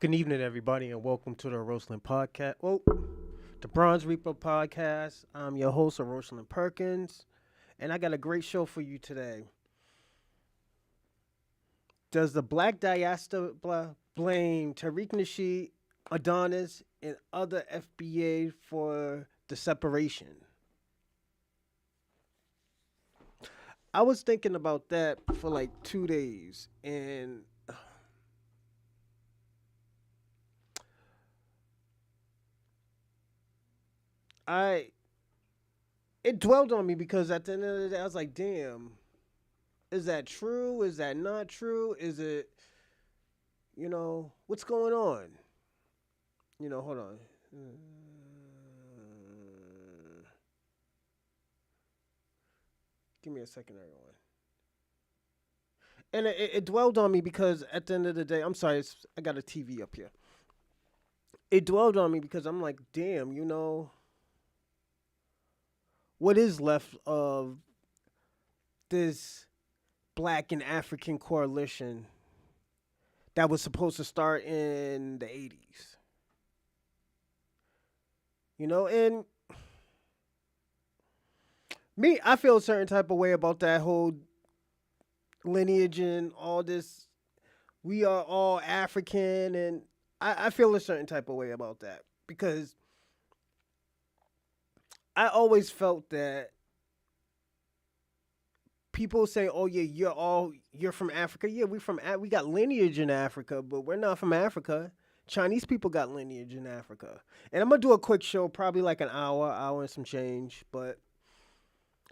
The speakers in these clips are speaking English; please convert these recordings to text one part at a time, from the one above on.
Good evening, everybody, and welcome to the Roseland Podcast. Well, the Bronze Reaper Podcast. I'm your host, Roseland Perkins, and I got a great show for you today. Does the Black Diaspora blame Tariq Nasheed, Adonis, and other FBA for the separation? I was thinking about that for like 2 days, and I it dwelled on me because at the end of the day, I was like, damn, is that true? Is that not true? Is it, what's going on? Hold on. Give me a second, everyone. And it dwelled on me because at the end of the day, I'm sorry, I got a TV up here. It dwelled on me because I'm like, damn, what is left of this black and African coalition that was supposed to start in the 80s? And me, I feel a certain type of way about that whole lineage and all this. We are all African, and I feel a certain type of way about that because I always felt that people say, "Oh yeah, you're from Africa." Yeah, we got lineage in Africa, but we're not from Africa. Chinese people got lineage in Africa, and I'm gonna do a quick show, probably like an hour and some change, but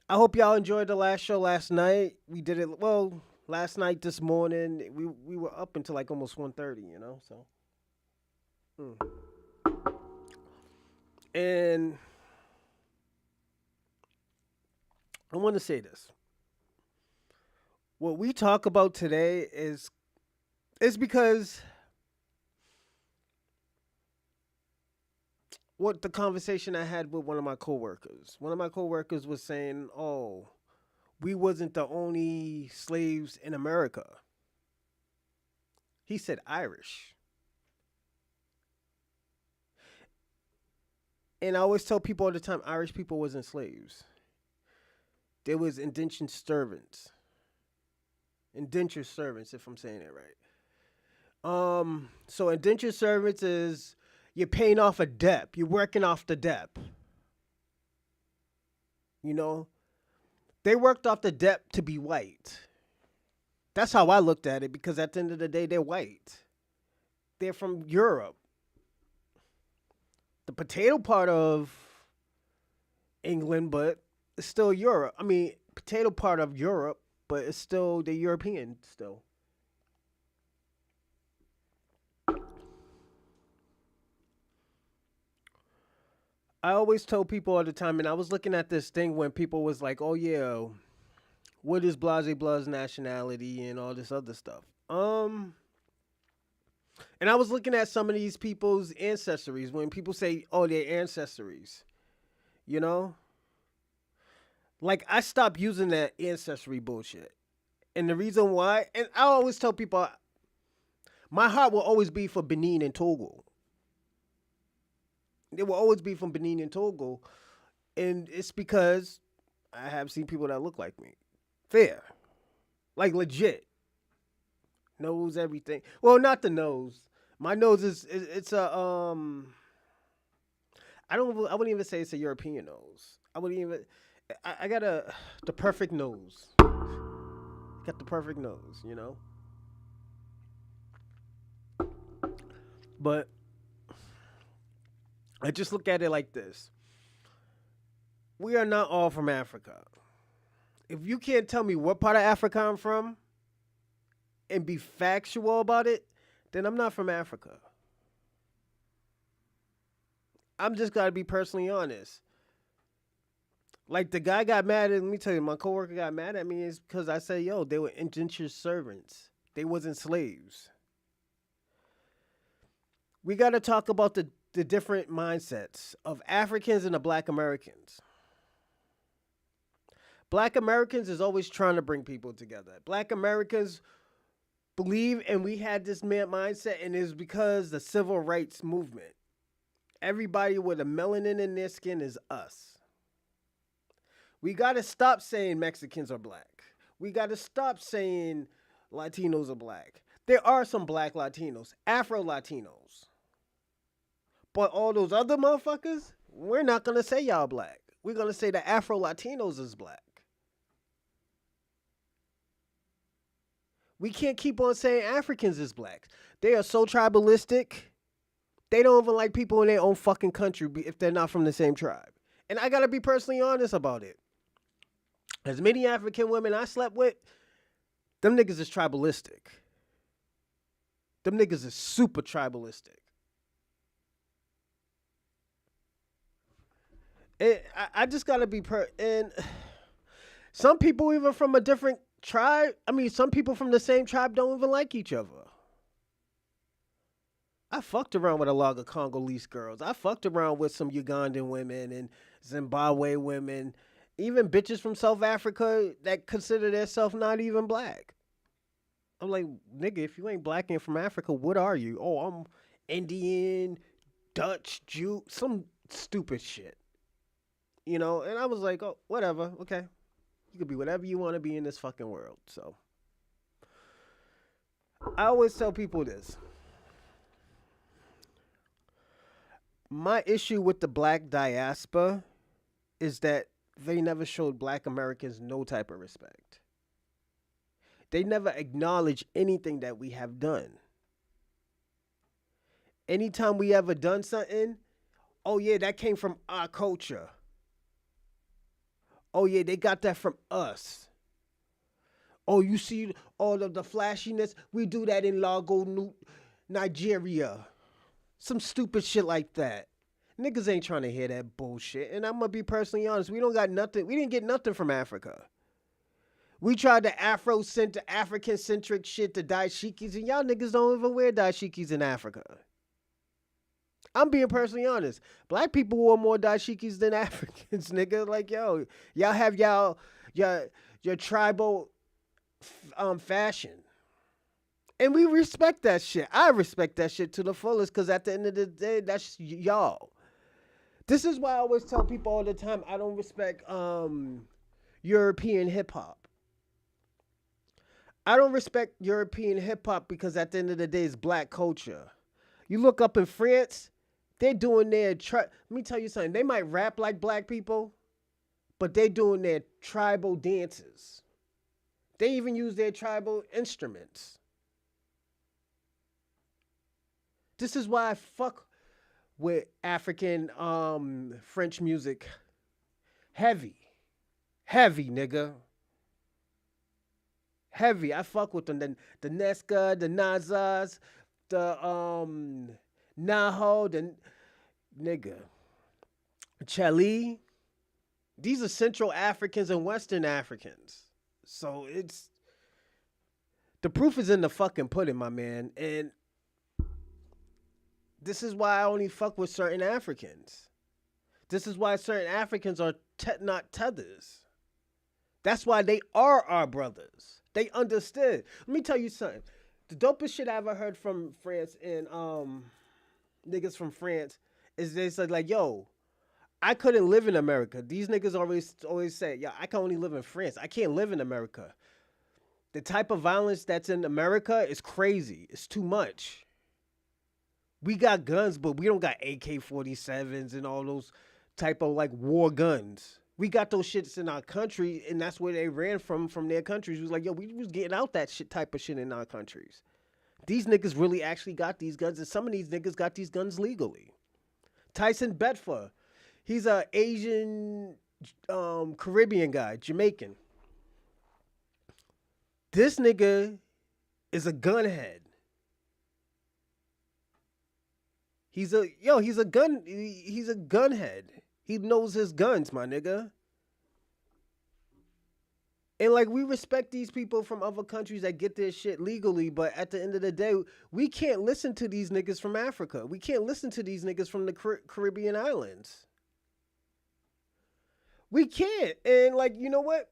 I hope y'all enjoyed the last show last night. We did it well last night. This morning, we were up until like almost 1:30. So and I want to say this. What we talk about today is because what the conversation I had with one of my coworkers. One of my coworkers was saying, "Oh, we wasn't the only slaves in America." He said Irish. And I always tell people all the time, Irish people wasn't slaves. They was indentured servants. Indentured servants, if I'm saying it right. So indentured servants is you're paying off a debt. You're working off the debt. You know, they worked off the debt to be white. That's how I looked at it because at the end of the day, they're white. They're from Europe. The potato part of England, but it's still Europe. I mean, potato part of Europe, but it's still the European still. I always tell people all the time, and I was looking at this thing when people was like, "Oh yeah, what is Blase Blah's nationality and all this other stuff." And I was looking at some of these people's ancestries when people say, "Oh, their ancestries," you know, like I stopped using that ancestry bullshit. And the reason why, and I always tell people, my heart will always be for Benin and Togo. It will always be from Benin and Togo, and it's because I have seen people that look like me. Fair, like legit nose, everything. Well, not the nose. My nose it's a I wouldn't even say it's a European nose. I wouldn't even. I got the perfect nose. Got the perfect nose. But I just look at it like this: we are not all from Africa. If you can't tell me what part of Africa I'm from and be factual about it, then I'm not from Africa. I'm just gotta be personally honest. Like the guy got mad at me. Tell you, my coworker got mad at me is because I said, "Yo, they were indentured servants. They wasn't slaves." We got to talk about the different mindsets of Africans and the Black Americans. Black Americans is always trying to bring people together. Black Americans believe, and we had this mindset, and it's because the civil rights movement. Everybody with a melanin in their skin is us. We got to stop saying Mexicans are black. We got to stop saying Latinos are black. There are some black Latinos, Afro Latinos. But all those other motherfuckers, we're not going to say y'all black. We're going to say the Afro Latinos is black. We can't keep on saying Africans is black. They are so tribalistic. They don't even like people in their own fucking country if they're not from the same tribe. And I got to be personally honest about it. As many African women I slept with, them niggas is tribalistic. Them niggas is super tribalistic. And I just got to be and some people even from a different tribe, some people from the same tribe don't even like each other. I fucked around with a lot of Congolese girls. I fucked around with some Ugandan women and Zimbabwe women, even bitches from South Africa that consider themselves not even black. I'm like, nigga, if you ain't black and from Africa, what are you? Oh, I'm Indian, Dutch, Jew, some stupid shit. You know, and I was like, oh, whatever, okay. You could be whatever you want to be in this fucking world. So I always tell people this. My issue with the Black Diaspora is that they never showed black Americans no type of respect. They never acknowledge anything that we have done. Anytime we ever done something, oh yeah, that came from our culture. Oh yeah, they got that from us. Oh, you see all of the flashiness? We do that in Lagos, Nigeria. Some stupid shit like that. Niggas ain't trying to hear that bullshit. And I'm going to be personally honest. We don't got nothing. We didn't get nothing from Africa. We tried the African-centric shit, the dashikis, and y'all niggas don't even wear dashikis in Africa. I'm being personally honest. Black people wore more dashikis than Africans, nigga. Like, yo, y'all have your tribal fashion. And we respect that shit. I respect that shit to the fullest because at the end of the day, that's y'all. This is why I always tell people all the time, I don't respect European hip-hop. I don't respect European hip-hop because at the end of the day, it's black culture. You look up in France, they're doing their... Let me tell you something. They might rap like black people, but they doing their tribal dances. They even use their tribal instruments. This is why I fuck with African French music. Heavy, nigga. Heavy. I fuck with them. The Nesca, the Nazas, the Naho, the nigga. Chali. These are Central Africans and Western Africans. So it's... The proof is in the fucking pudding, my man. And this is why I only fuck with certain Africans. This is why certain Africans are not tethers. That's why they are our brothers. They understood. Let me tell you something. The dopest shit I ever heard from France and niggas from France is they said like, yo, I couldn't live in America. These niggas always say, yo, I can only live in France. I can't live in America. The type of violence that's in America is crazy. It's too much. We got guns, but we don't got AK-47s and all those type of like war guns. We got those shits in our country, and that's where they ran from their countries. It was like, yo, we was getting out that shit type of shit in our countries. These niggas really actually got these guns, and some of these niggas got these guns legally. Tyson Bedford, he's a Asian Caribbean guy, Jamaican. This nigga is a gunhead. He's a gunhead. He knows his guns, my nigga. And like, we respect these people from other countries that get their shit legally, but at the end of the day, we can't listen to these niggas from Africa. We can't listen to these niggas from the Caribbean islands. We can't. And like, you know what?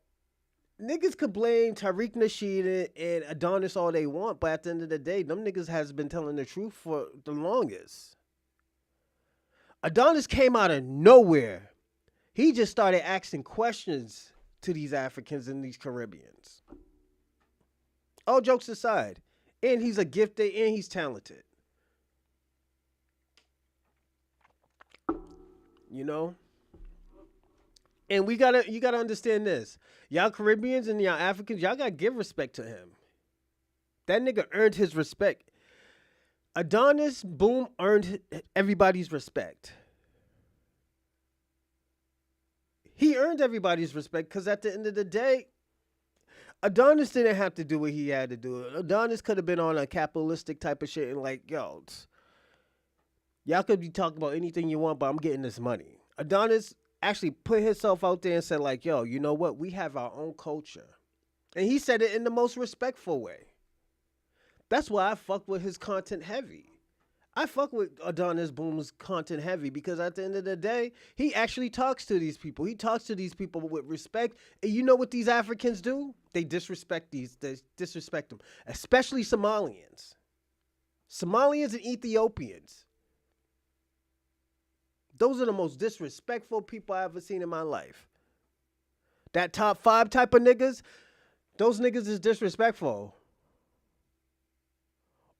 Niggas could blame Tariq Nasheed and Adonis all they want, but at the end of the day, them niggas has been telling the truth for the longest. Adonis came out of nowhere. He just started asking questions to these Africans and these Caribbeans. All jokes aside, and he's a gifted and he's talented. You know? And you gotta understand this. Y'all Caribbeans and y'all Africans, y'all gotta give respect to him. That nigga earned his respect. Adonis Boom earned everybody's respect. He earned everybody's respect because at the end of the day, Adonis didn't have to do what he had to do. Adonis could have been on a capitalistic type of shit and like, yo, y'all could be talking about anything you want, but I'm getting this money. Adonis actually put himself out there and said like, yo, you know what? We have our own culture. And he said it in the most respectful way. That's why I fuck with his content heavy. I fuck with Adonis Boom's content heavy because at the end of the day, he actually talks to these people. He talks to these people with respect. And you know what these Africans do? They disrespect them, especially Somalians. Somalians and Ethiopians. Those are the most disrespectful people I ever seen in my life. That top 5 type of niggas, those niggas is disrespectful.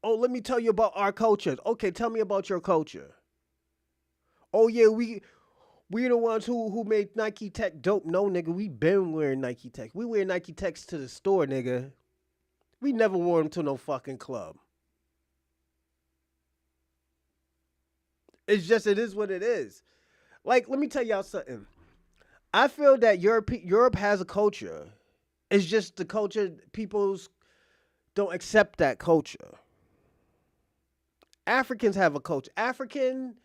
Oh, let me tell you about our culture. Okay, tell me about your culture. Oh yeah, we the ones who made Nike Tech dope. No, nigga, we been wearing Nike Tech. We wear Nike Techs to the store, nigga. We never wore them to no fucking club. It's just, it is what it is. Like, let me tell y'all something. I feel that Europe has a culture. It's just the culture, people's don't accept that culture. Africans have a culture. African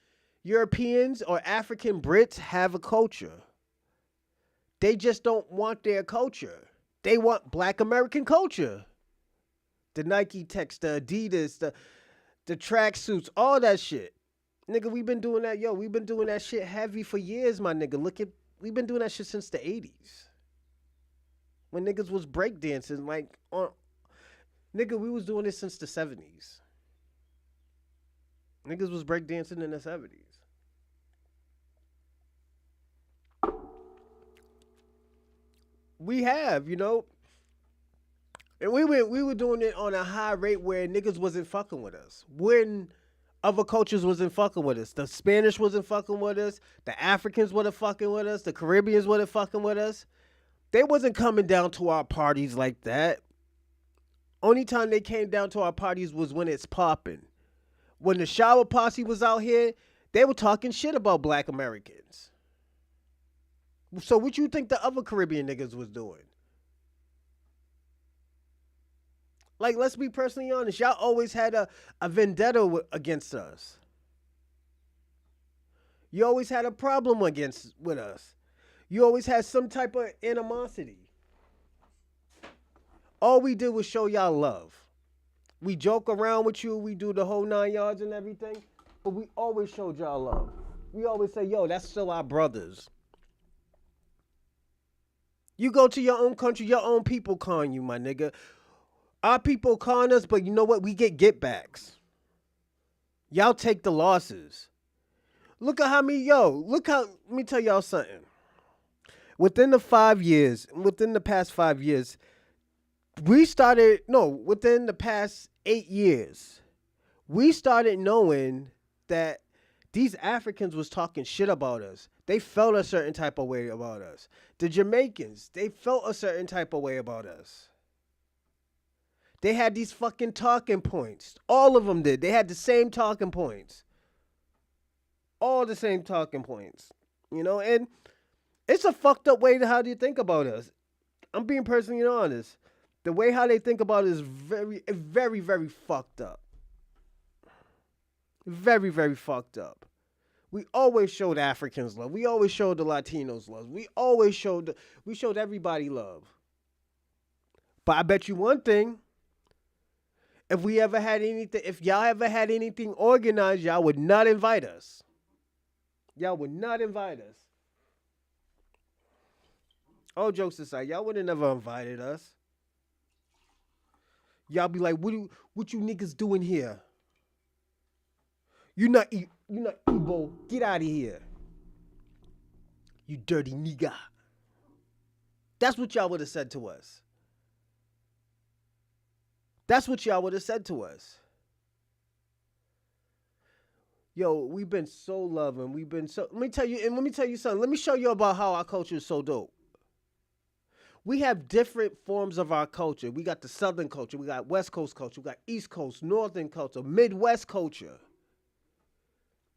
Europeans or African Brits have a culture. They just don't want their culture. They want Black American culture. The Nike Techs, the Adidas, the tracksuits, all that shit. Nigga, we've been doing that. Yo, we've been doing that shit heavy for years, my nigga. We've been doing that shit since the 80s. When niggas was breakdancing, nigga, we was doing this since the 70s. Niggas was breakdancing in the 70s. We have, you know. And we were doing it on a high rate where niggas wasn't fucking with us. When other cultures wasn't fucking with us. The Spanish wasn't fucking with us. The Africans wasn't fucking with us. The Caribbeans wasn't fucking with us. They wasn't coming down to our parties like that. Only time they came down to our parties was when it's popping. When the shower posse was out here, they were talking shit about Black Americans. So what you think the other Caribbean niggas was doing? Like, let's be personally honest. Y'all always had a vendetta against us. You always had a problem with us. You always had some type of animosity. All we did was show y'all love. We joke around with you. We do the whole 9 yards and everything. But we always showed y'all love. We always say, yo, that's still our brothers. You go to your own country, your own people con you, my nigga. Our people con us, but you know what? We get backs. Y'all take the losses. Look at how let me tell y'all something. Within the past 5 years, within the past 8 years, we started knowing that these Africans was talking shit about us. They felt a certain type of way about us. The Jamaicans, they felt a certain type of way about us. They had these fucking talking points. All of them did. They had the same talking points. All the same talking points. You know, and it's a fucked up way to how do you think about us. I'm being personally honest. The way how they think about it is very, very, very fucked up. Very, very fucked up. We always showed Africans love. We always showed the Latinos love. We showed everybody love. But I bet you one thing. If y'all ever had anything organized, y'all would not invite us. Y'all would not invite us. All jokes aside, y'all would have never invited us. Y'all be like, what you niggas doing here? You not Igbo. Get out of here. You dirty nigga. That's what y'all would have said to us. That's what y'all would have said to us. Yo, we've been so loving. We've been so. Let me tell you something. Let me show you about how our culture is so dope. We have different forms of our culture. We got the Southern culture. We got West Coast culture. We got East Coast, Northern culture, Midwest culture.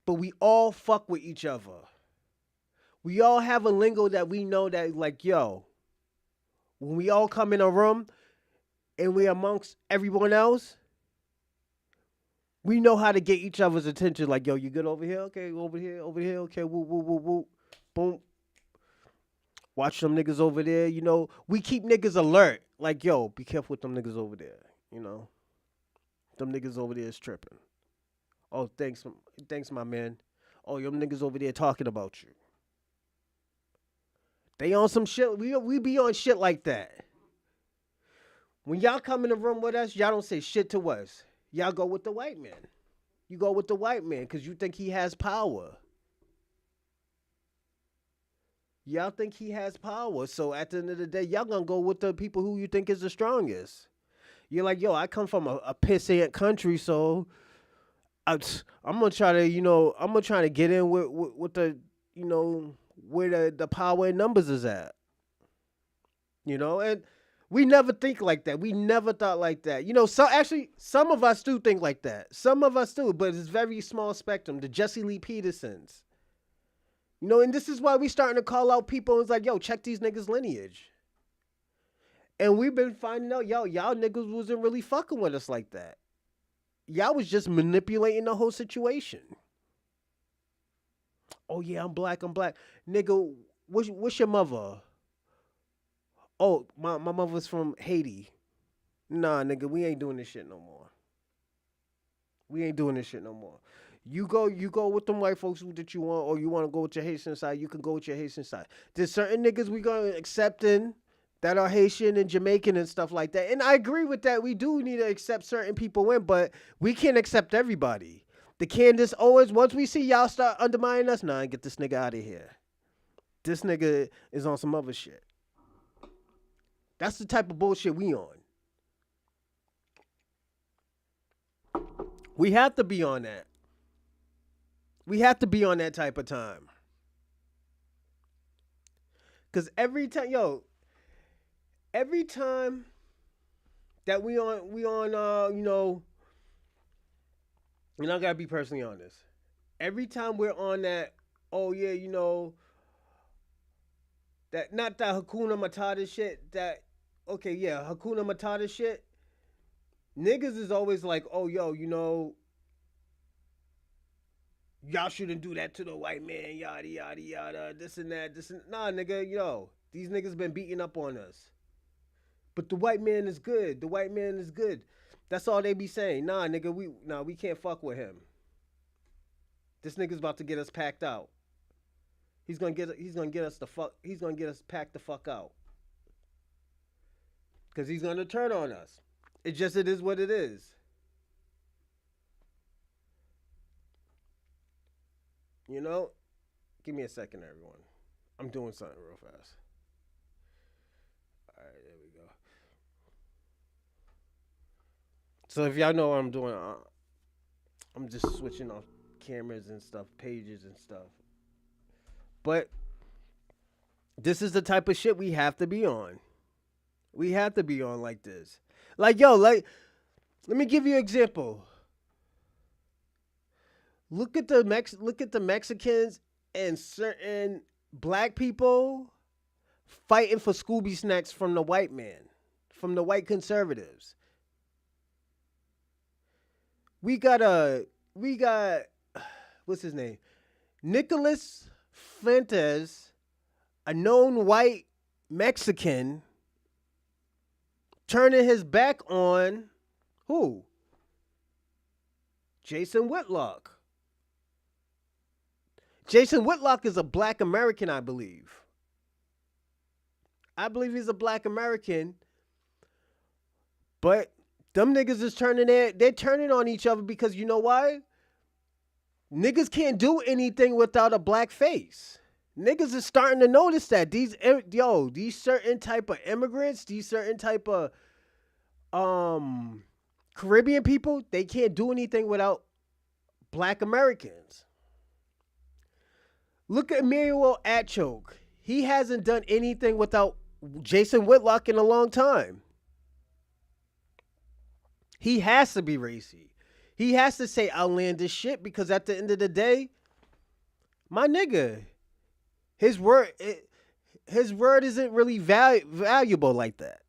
But we all fuck with each other. We all have a lingo that we know that, like, yo, when we all come in a room and we're amongst everyone else, we know how to get each other's attention. Like, yo, you good over here? Okay, over here, okay, woo, woo, woo, woo. Boom. Watch them niggas over there, you know. We keep niggas alert. Like, yo, be careful with them niggas over there, you know. Them niggas over there is tripping. Oh, thanks, my man. Oh, them niggas over there talking about you. They on some shit. We be on shit like that. When y'all come in the room with us, y'all don't say shit to us. Y'all go with the white man. You go with the white man because you think he has power. Y'all think he has power. So at the end of the day, y'all gonna go with the people who you think is the strongest. You're like, yo, I come from a pissant country, so I'm gonna try to get in with the, you know, where the power in numbers is at. You know, and we never think like that. We never thought like that. You know, so actually some of us do think like that. Some of us do, but it's very small spectrum. The Jesse Lee Petersons. You know, and this is why we starting to call out people and it's like, yo, check these niggas' lineage. And we've been finding out, yo, y'all niggas wasn't really fucking with us like that. Y'all was just manipulating the whole situation. Oh, yeah, I'm black. Nigga, what's your mother? Oh, my mother's from Haiti. Nah, nigga, we ain't doing this shit no more. You go with them white folks that you want, or you want to go with your Haitian side, you can go with your Haitian side. There's certain niggas we gonna accept in that are Haitian and Jamaican and stuff like that. And I agree with that. We do need to accept certain people in, but we can't accept everybody. The Candace Owens, once we see y'all start undermining us, nah, get this nigga out of here. This nigga is on some other shit. That's the type of bullshit we on. We have to be on that. We have to be on that type of time. Cause every time that we on, you know, and I gotta be personally honest. Every time we're on that, oh yeah, you know, that not that Hakuna Matata shit, that okay, yeah, Hakuna Matata shit. Niggas is always like, oh yo, you know, y'all shouldn't do that to the white man, yada yada yada, this and that. Nah, nigga, yo, these niggas been beating up on us. But the white man is good. That's all they be saying. Nah, nigga, we can't fuck with him. This nigga's about to get us packed out. He's gonna get us packed the fuck out. Cause he's gonna turn on us. It is what it is. You know? Give me a second, everyone. I'm doing something real fast. Alright, there we go. So if y'all know what I'm doing, I'm just switching off cameras and stuff, pages and stuff. But this is the type of shit we have to be on. We have to be on like this. Like, yo, let me give you an example. Look at the Mexicans and certain black people fighting for Scooby snacks from the white man, from the white conservatives. We got what's his name? Nicholas Fuentes, a known white Mexican, turning his back on who? Jason Whitlock. Jason Whitlock is a black American, I believe. I believe he's a black American. But them niggas is they're turning on each other because you know why? Niggas can't do anything without a black face. Niggas is starting to notice that these certain type of immigrants, these certain type of Caribbean people, they can't do anything without black Americans. Look at Emmanuel Achoke. He hasn't done anything without Jason Whitlock in a long time. He has to be racy. He has to say outlandish shit because at the end of the day, my nigga, his word isn't really valuable like that.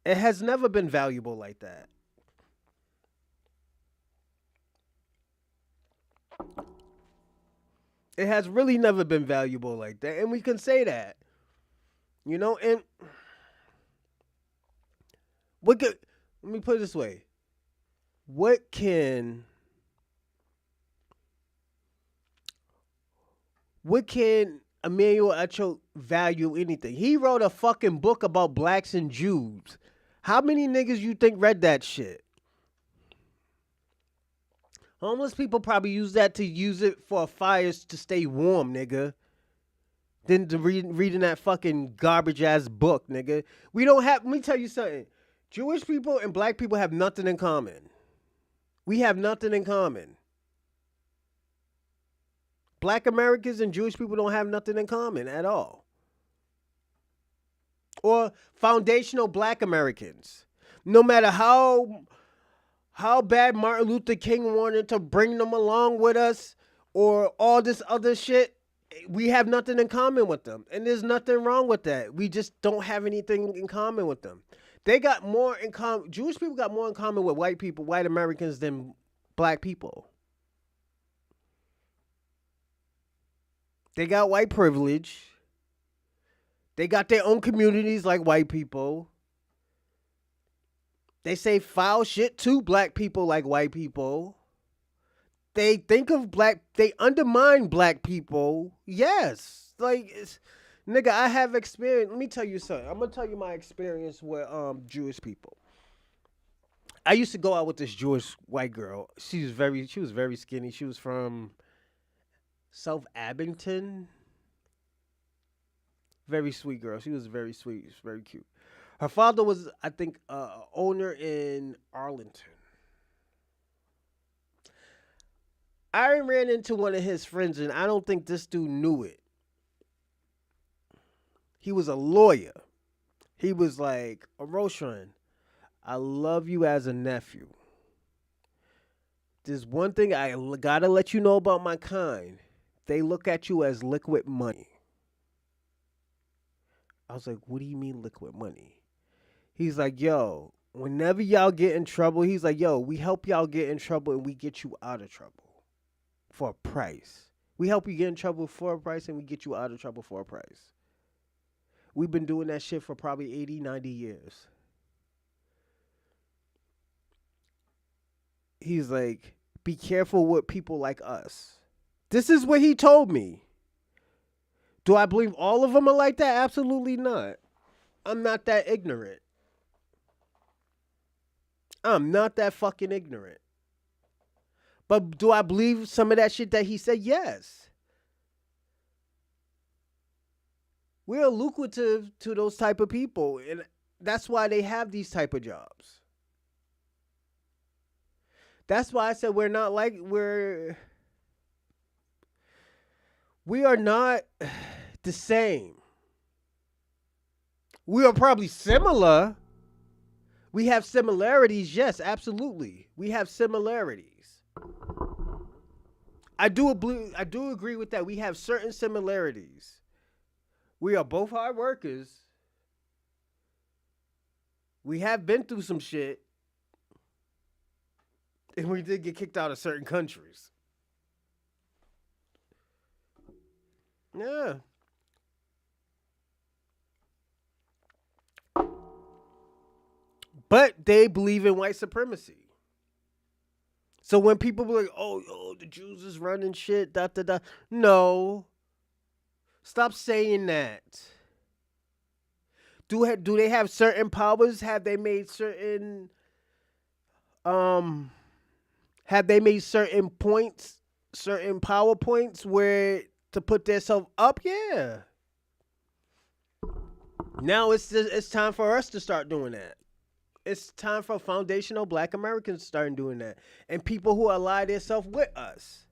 It has never been valuable like that. It has really never been valuable like that. And we can say that. You know, and let me put it this way. What can Emmanuel Achoke value anything? He wrote a fucking book about blacks and Jews. How many niggas you think read that shit? Homeless people probably use it for fires to stay warm, nigga. Than to reading that fucking garbage ass book, nigga. Let me tell you something. Jewish people and black people have nothing in common. We have nothing in common. Black Americans and Jewish people don't have nothing in common at all. Or foundational black Americans. No matter how bad Martin Luther King wanted to bring them along with us or all this other shit, we have nothing in common with them. And there's nothing wrong with that. We just don't have anything in common with them. They got more in common. Jewish people got more in common with white Americans than black people. They got white privilege. They got their own communities like white people. They say foul shit to black people like white people. They undermine black people. Yes. Nigga, I have experience. Let me tell you something. I'm going to tell you my experience with Jewish people. I used to go out with this Jewish white girl. She was very skinny. She was from South Abington. Very sweet girl. She was very sweet. She was very cute. Her father was, I think, owner in Arlington. I ran into one of his friends, and I don't think this dude knew it. He was a lawyer. He was like, Roshan, I love you as a nephew. There's one thing I gotta let you know about my kind. They look at you as liquid money. I was like, what do you mean liquid money? He's like, yo, whenever y'all get in trouble, he's like, yo, we help y'all get in trouble and we get you out of trouble for a price. We help you get in trouble for a price and we get you out of trouble for a price. We've been doing that shit for probably 80, 90 years. He's like, be careful with people like us. This is what he told me. Do I believe all of them are like that? Absolutely not. I'm not that ignorant. I'm not that fucking ignorant. But do I believe some of that shit that he said? Yes. We're lucrative to those type of people, and that's why they have these type of jobs. That's why I said we are not the same. We are probably similar. We have similarities, yes, absolutely. We have similarities. I do agree with that. We have certain similarities. We are both hard workers. We have been through some shit. And we did get kicked out of certain countries. Yeah. But they believe in white supremacy. So when people be like, oh, the Jews is running shit, No. Stop saying that. Do they have certain powers? Um have they made certain points, certain power points where to put themselves up? Yeah. Now it's time for us to start doing that. It's time for foundational Black Americans to start doing that, and people who ally themselves with us.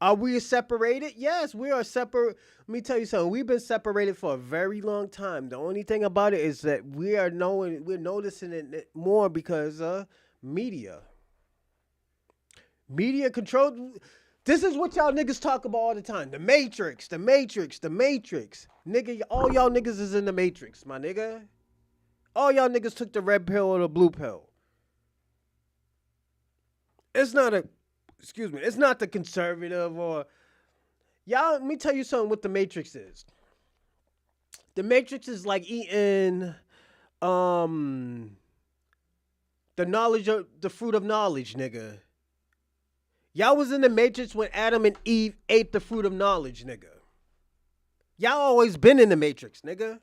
Are we separated? Yes, we are separate. Let me tell you something. We've been separated for a very long time. The only thing about it is that we're noticing it more because media. Media control. This is what y'all niggas talk about all the time. The Matrix, the Matrix, the Matrix. Nigga, all y'all niggas is in the Matrix, my nigga. All y'all niggas took the red pill or the blue pill. It's not it's not the conservative or y'all. Let me tell you something. What the Matrix is. The Matrix is like eating, the knowledge of the fruit of knowledge, nigga. Y'all was in the Matrix when Adam and Eve ate the fruit of knowledge, nigga. Y'all always been in the Matrix, nigga.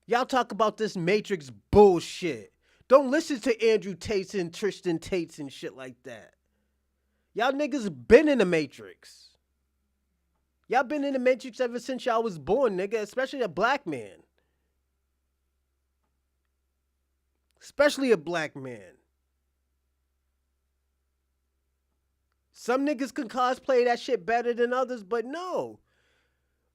Y'all talk about this Matrix bullshit. Don't listen to Andrew Tate and Tristan Tate and shit like that. Y'all niggas been in the Matrix. Y'all been in the Matrix ever since y'all was born, nigga. Especially a black man. Especially a black man. Some niggas can cosplay that shit better than others, but no.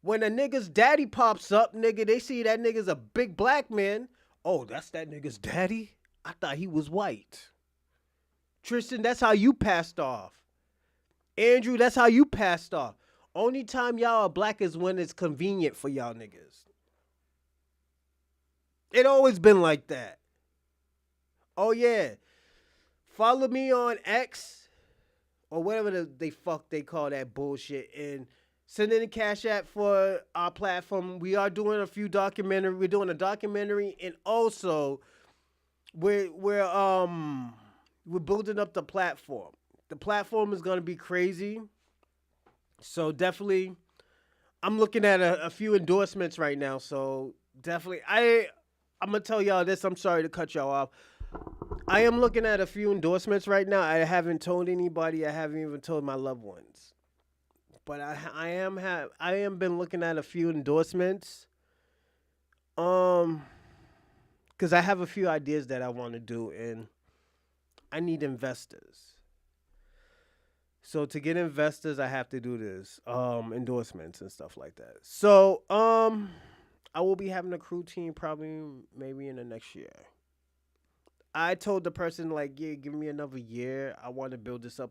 When a nigga's daddy pops up, nigga, they see that nigga's a big black man. Oh, that's that nigga's daddy? I thought he was white. Tristan, that's how you passed off. Andrew, that's how you passed off. Only time y'all are black is when it's convenient for y'all niggas. It always been like that. Oh, yeah. Follow me on X or whatever they call that bullshit and send in a cash app for our platform. We are doing a few documentary. We're doing a documentary, and also we're building up the platform. The platform is gonna be crazy. So definitely, I'm looking at a few endorsements right now. So definitely, I'm gonna tell y'all this. I'm sorry to cut y'all off. I am looking at a few endorsements right now. I haven't told anybody. I haven't even told my loved ones. But I am been looking at a few endorsements. Because I have a few ideas that I want to do, and I need investors. So to get investors, I have to do this, endorsements and stuff like that. So I will be having a crew team probably maybe in the next year. I told the person like, yeah, give me another year. I want to build this up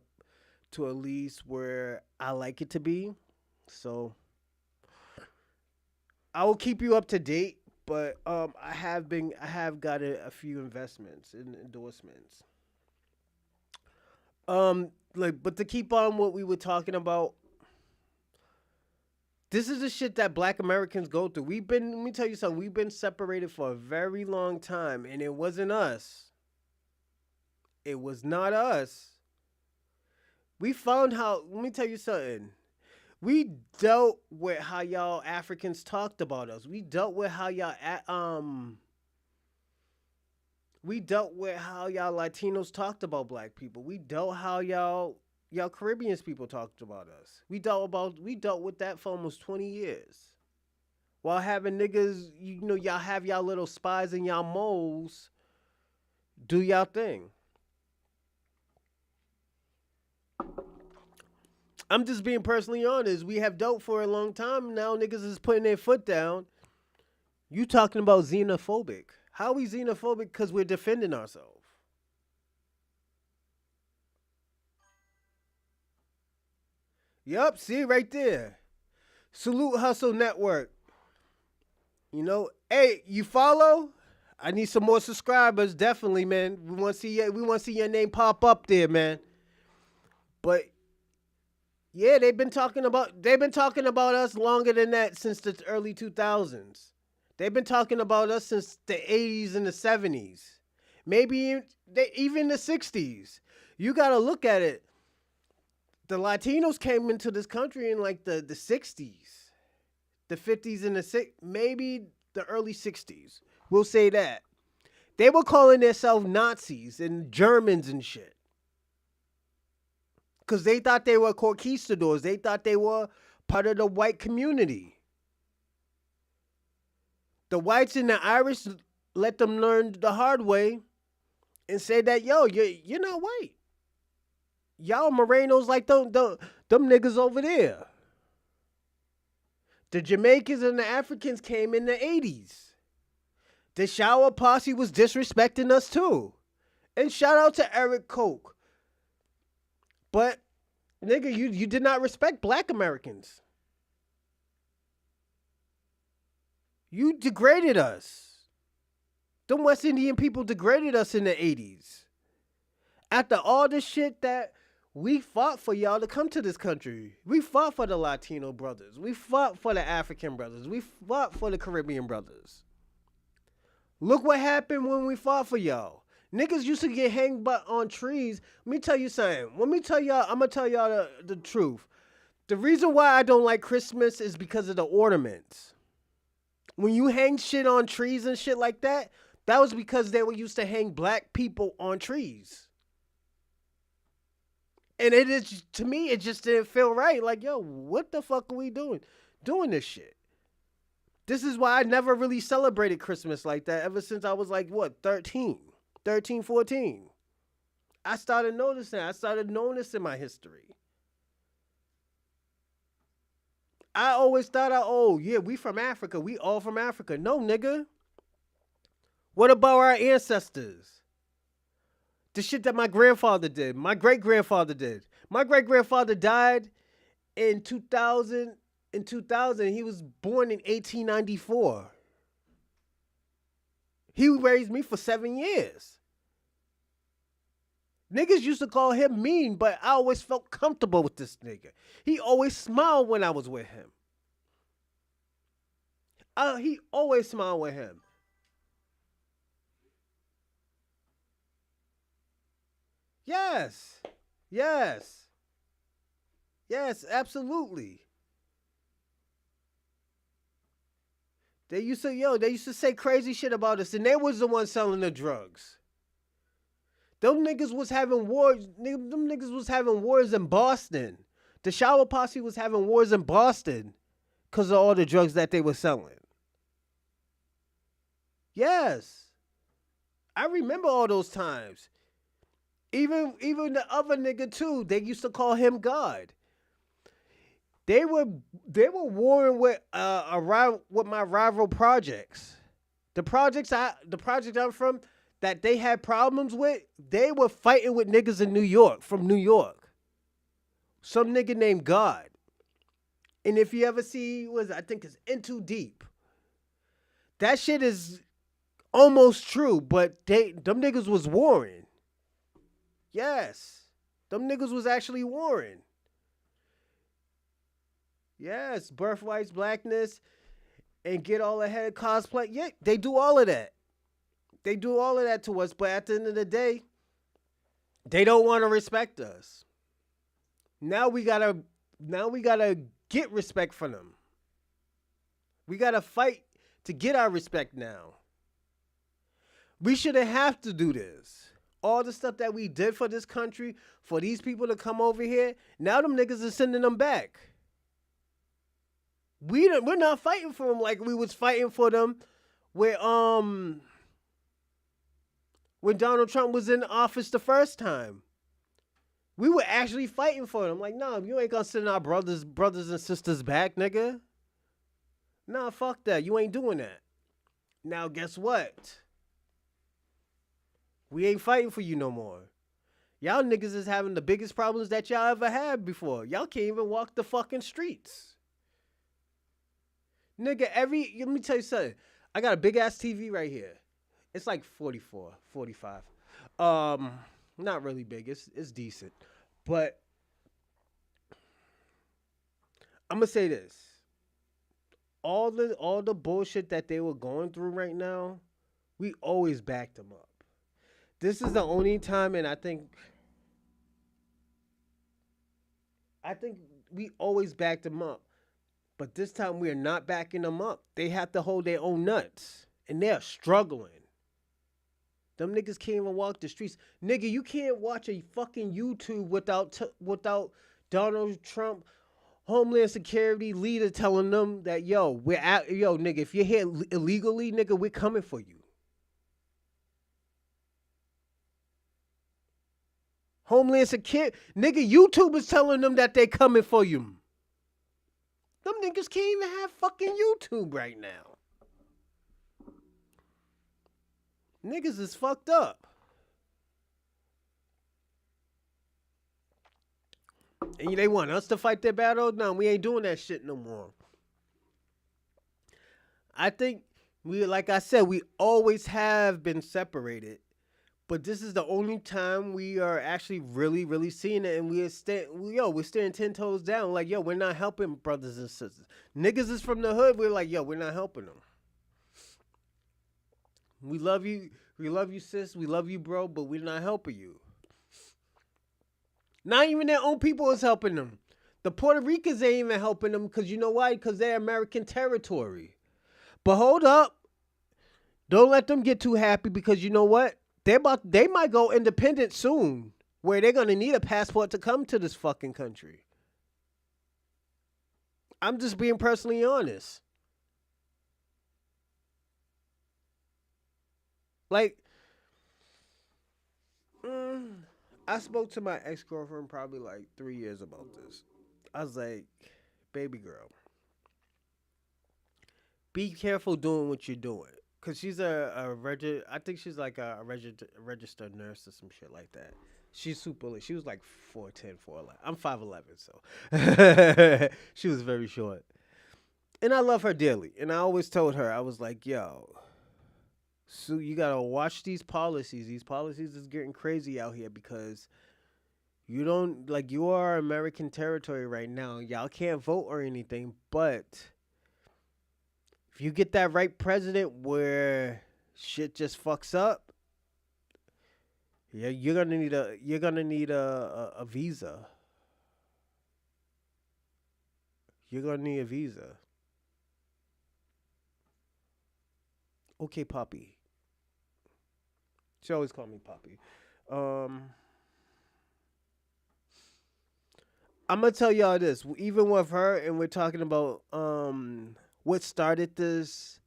to at least where I like it to be. So I will keep you up to date, but I have got a few investments and endorsements. But to keep on what we were talking about, this is the shit that black Americans go through. Let me tell you something, we've been separated for a very long time, and it wasn't us. It was not us. We found how, let me tell you something. We dealt with how y'all Africans talked about us. We dealt with how y'all Latinos talked about black people. We dealt how y'all Caribbeans people talked about us. We dealt with that for almost 20 years. While having niggas, y'all have y'all little spies and y'all moles do y'all thing. I'm just being personally honest. We have dealt for a long time now. Niggas is putting their foot down. You talking about xenophobic. How are we xenophobic? Because we're defending ourselves. Yup, see right there. Salute Hustle Network. Hey, you follow? I need some more subscribers, definitely, man. We want to see your name pop up there, man. But yeah, they've been talking about us longer than that, since the early 2000s. They've been talking about us since the 80s and the 70s. Maybe even the 60s. You got to look at it. The Latinos came into this country in like the 60s. the 50s and maybe the early 60s. We'll say that. They were calling themselves Nazis and Germans and shit. Because they thought they were conquistadors. They thought they were part of the white community. The whites and the Irish let them learn the hard way and say that, yo, you're not white. Y'all Morenos like them niggas over there. The Jamaicans and the Africans came in the 80s. The shower posse was disrespecting us too. And shout out to Eric Koch. But, nigga, you did not respect black Americans. You degraded us. Them West Indian people degraded us in the 80s. After all the shit that we fought for y'all to come to this country. We fought for the Latino brothers. We fought for the African brothers. We fought for the Caribbean brothers. Look what happened when we fought for y'all. Niggas used to get hanged on trees. Let me tell you something. I'm going to tell y'all the truth. The reason why I don't like Christmas is because of the ornaments. When you hang shit on trees and shit like that, that was because they were used to hang black people on trees. And it is, to me, it just didn't feel right. Like, yo, what the fuck are we doing? Doing this shit. This is why I never really celebrated Christmas like that ever since I was like, 13, 14. I started noticing my history. I always thought, we from Africa. We all from Africa. No, nigga. What about our ancestors? The shit that my grandfather did. My great-grandfather did. My great-grandfather died in 2000. In 2000, he was born in 1894. He raised me for 7 years. Niggas used to call him mean, but I always felt comfortable with this nigga. He always smiled when I was with him. He always smiled with him. Yes. Yes. Yes, absolutely. They used to say crazy shit about us, and they was the ones selling the drugs. Them niggas was having wars. Them niggas was having wars in Boston. The shower posse was having wars in Boston because of all the drugs that they were selling. Yes. I remember all those times. Even the other nigga too, they used to call him God. They were warring with my rival projects. The project I'm from that they had problems with, they were fighting with niggas in New York, from New York. Some nigga named God. And if you ever see, I think it's In Too Deep. That shit is almost true, but them niggas was warring. Yes. Them niggas was actually warring. Yes, birthrights, blackness, and get all ahead cosplay. Yeah, they do all of that. They do all of that to us, but at the end of the day, they don't want to respect us. Now we gotta get respect from them. We gotta fight to get our respect now. We shouldn't have to do this. All the stuff that we did for this country, for these people to come over here, now them niggas are sending them back. We're not fighting for them like we was fighting for them when Donald Trump was in office the first time. We were actually fighting for them. Like, nah, you ain't gonna send our brothers and sisters back, nigga. Nah, fuck that. You ain't doing that. Now, guess what? We ain't fighting for you no more. Y'all niggas is having the biggest problems that y'all ever had before. Y'all can't even walk the fucking streets. Nigga, let me tell you something. I got a big ass TV right here. It's like 44, 45. Not really big. It's decent. But I'm gonna say this. All the bullshit that they were going through right now, we always backed them up. This is the only time, and I think we always backed them up. But this time we are not backing them up. They have to hold their own nuts. And they're struggling. Them niggas can't even walk the streets. Nigga, you can't watch a fucking YouTube without Donald Trump, Homeland Security leader telling them that, yo, nigga, if you're here illegally, nigga, we're coming for you. Homeland Security, nigga, YouTube is telling them that they coming for you. Them niggas can't even have fucking YouTube right now. Niggas is fucked up. And they want us to fight their battle? No, we ain't doing that shit no more. I think like I said, we always have been separated. But this is the only time we are actually really, really seeing it, and we're staring 10 toes down. Like, yo, we're not helping brothers and sisters. Niggas is from the hood. We're like, yo, we're not helping them. We love you, sis. We love you, bro. But we're not helping you. Not even their own people is helping them. The Puerto Ricans ain't even helping them because you know why? Because they're American territory. But hold up, don't let them get too happy because you know what? They might go independent soon, where they're gonna need a passport to come to this fucking country. I'm just being personally honest. Like, I spoke to my ex-girlfriend probably like 3 years about this. I was like, baby girl, be careful doing what you're doing. Cause she's I think she's like a registered nurse or some shit like that. She's super. She was like 4'10", 4'11". I'm 5'11", so she was very short. And I love her dearly. And I always told her, I was like, yo, so you gotta watch these policies. These policies is getting crazy out here because you are American territory right now. Y'all can't vote or anything, but if you get that right president where shit just fucks up, yeah, you're gonna need a visa. You're gonna need a visa. Okay, Poppy. She always called me Poppy. I'm gonna tell y'all this. Even with her, and we're talking about what started this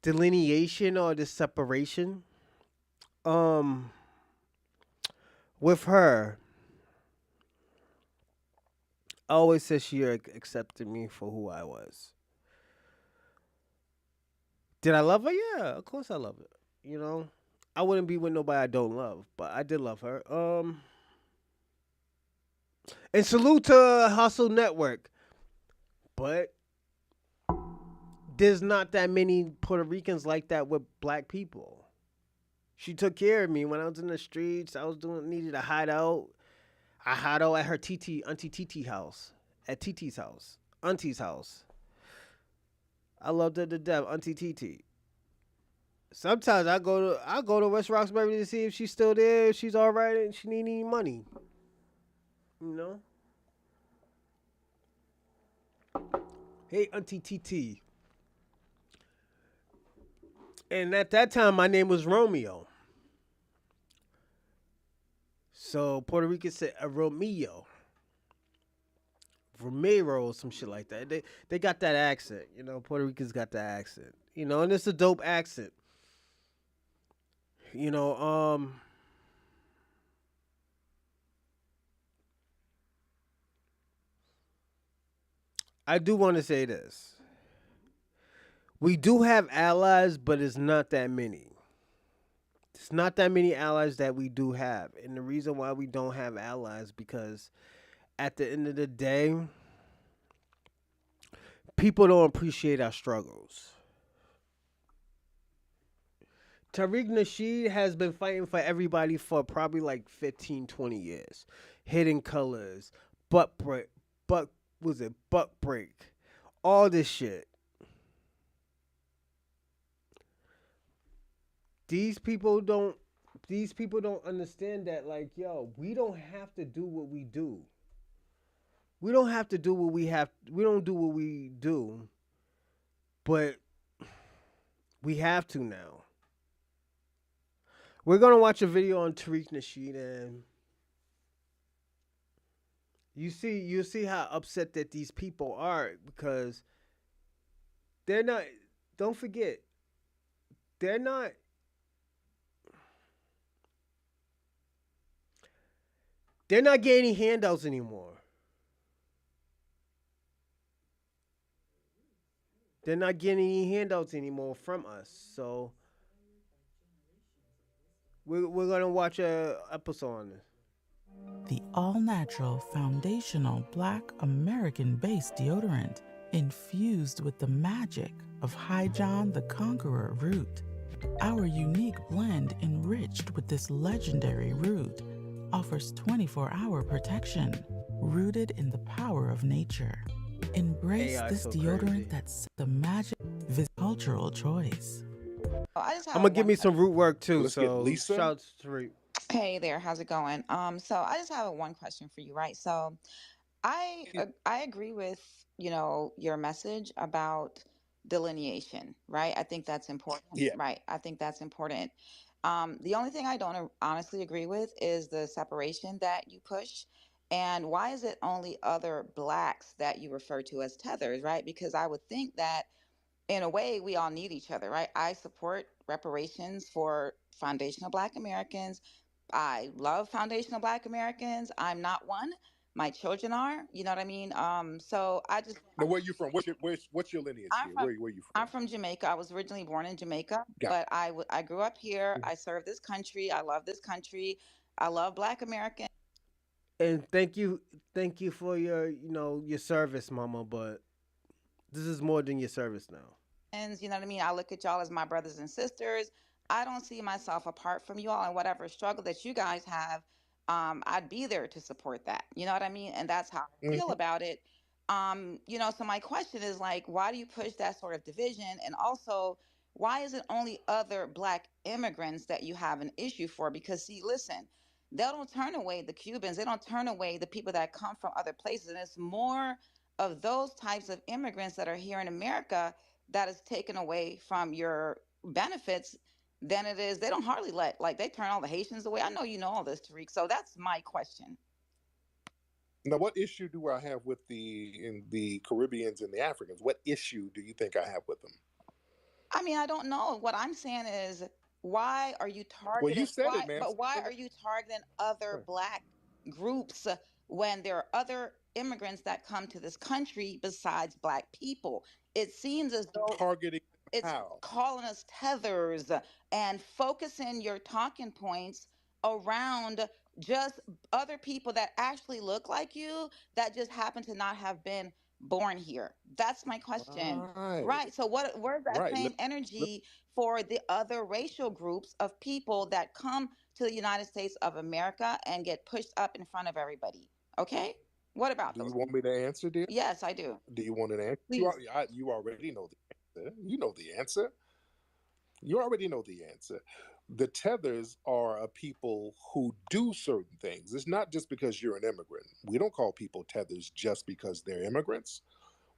delineation or this separation. With her, I always said she accepted me for who I was. Did I love her? Yeah, of course I love her. You know, I wouldn't be with nobody I don't love, but I did love her. And salute to Hustle Network, but there's not that many Puerto Ricans like that with black people. She took care of me when I was in the streets. Needed a hideout. I hide out at her Auntie TT house, at TT's house, Auntie's house. I loved her to death, Auntie TT. Sometimes I go to West Roxbury to see if she's still there, if she's all right, and she need any money. You know. Hey, Auntie TT. And at that time, my name was Romeo. So Puerto Rican said Romeo. Romero or some shit like that. They got that accent, you know. Puerto Ricans got that accent, you know, and it's a dope accent, you know. I do want to say this: we do have allies, but it's not that many. It's not that many allies that we do have, and the reason why we don't have allies because at the end of the day, people don't appreciate our struggles. Tariq Nasheed has been fighting for everybody for probably like 15, 20 years. Hidden colors, butt break, butt break, all this shit. These people don't. These people don't understand that. Like, yo, we don't have to do what we do. We don't have to do what we have. We don't do what we do, but we have to now. We're gonna watch a video on Tariq Nasheed, and you see how upset that these people are because they're not. Don't forget, they're not. They're not getting any handouts anymore. They're not getting any handouts anymore from us. So we're gonna watch a episode on this. The all-natural foundational Black American-based deodorant infused with the magic of High John the Conqueror root. Our unique blend enriched with this legendary root offers 24-hour protection rooted in the power of nature. Embrace AI this so deodorant crazy. that's the magic of his cultural choice. I'm gonna give me some root work too. Let's get So Lisa. shout out to Tariq. Hey there, how's it going? So I just have one question for you, right? So I agree with, your message about delineation, right? I think that's important. Yeah. Right. I think that's important. The only thing I don't honestly agree with is the separation that you push. And why is it only other blacks that you refer to as tethers, right? Because I would think that in a way we all need each other, right? I support reparations for foundational Black Americans. I love foundational Black Americans. I'm not one. My children are. You know what I mean? So I just. Now, where you from? What's your lineage I'm here? from. Where you I'm from? from Jamaica. I was originally born in Jamaica, Got but I grew up here. it. I serve this country. I love this country. I love Black Americans. And thank you for your your service, Mama. But this is more than your service now. You know what I mean? I look at y'all as my brothers and sisters. I don't see myself apart from you all, and whatever struggle that you guys have, I'd be there to support that. You know what I mean? And that's how I feel Mhm. about it. So my question is like, why do you push that sort of division? And also, why is it only other Black immigrants that you have an issue for? Because see, listen, they don't turn away the Cubans, they don't turn away the people that come from other places. And it's more of those types of immigrants that are here in America that is taken away from your benefits than it is. They don't hardly let, like, they turn all the Haitians away. I know you know all this, Tariq. So that's my question. Now, what issue do I have with the Caribbeans and the Africans? What issue do you think I have with them? I mean, I don't know. What I'm saying is, why are you Well, you targeting? said Why, it, ma'am. but why are you targeting other Right. Black groups when there are other immigrants that come to this country besides Black people? It seems as though Targeting it's how? calling us tethers and focusing your talking points around just other people that actually look like you that just happen to not have been born here. That's my question. Right. Right. So where's that Right. same Let- energy for the other racial groups of people that come to the United States of America and get pushed up in front of everybody? Okay? What about do you those want people? me to answer, dear? Yes, I do. Do you want an answer? Please. You already know the answer. You know the answer. You already know the answer. The tethers are a people who do certain things. It's not just because you're an immigrant. We don't call people tethers just because they're immigrants.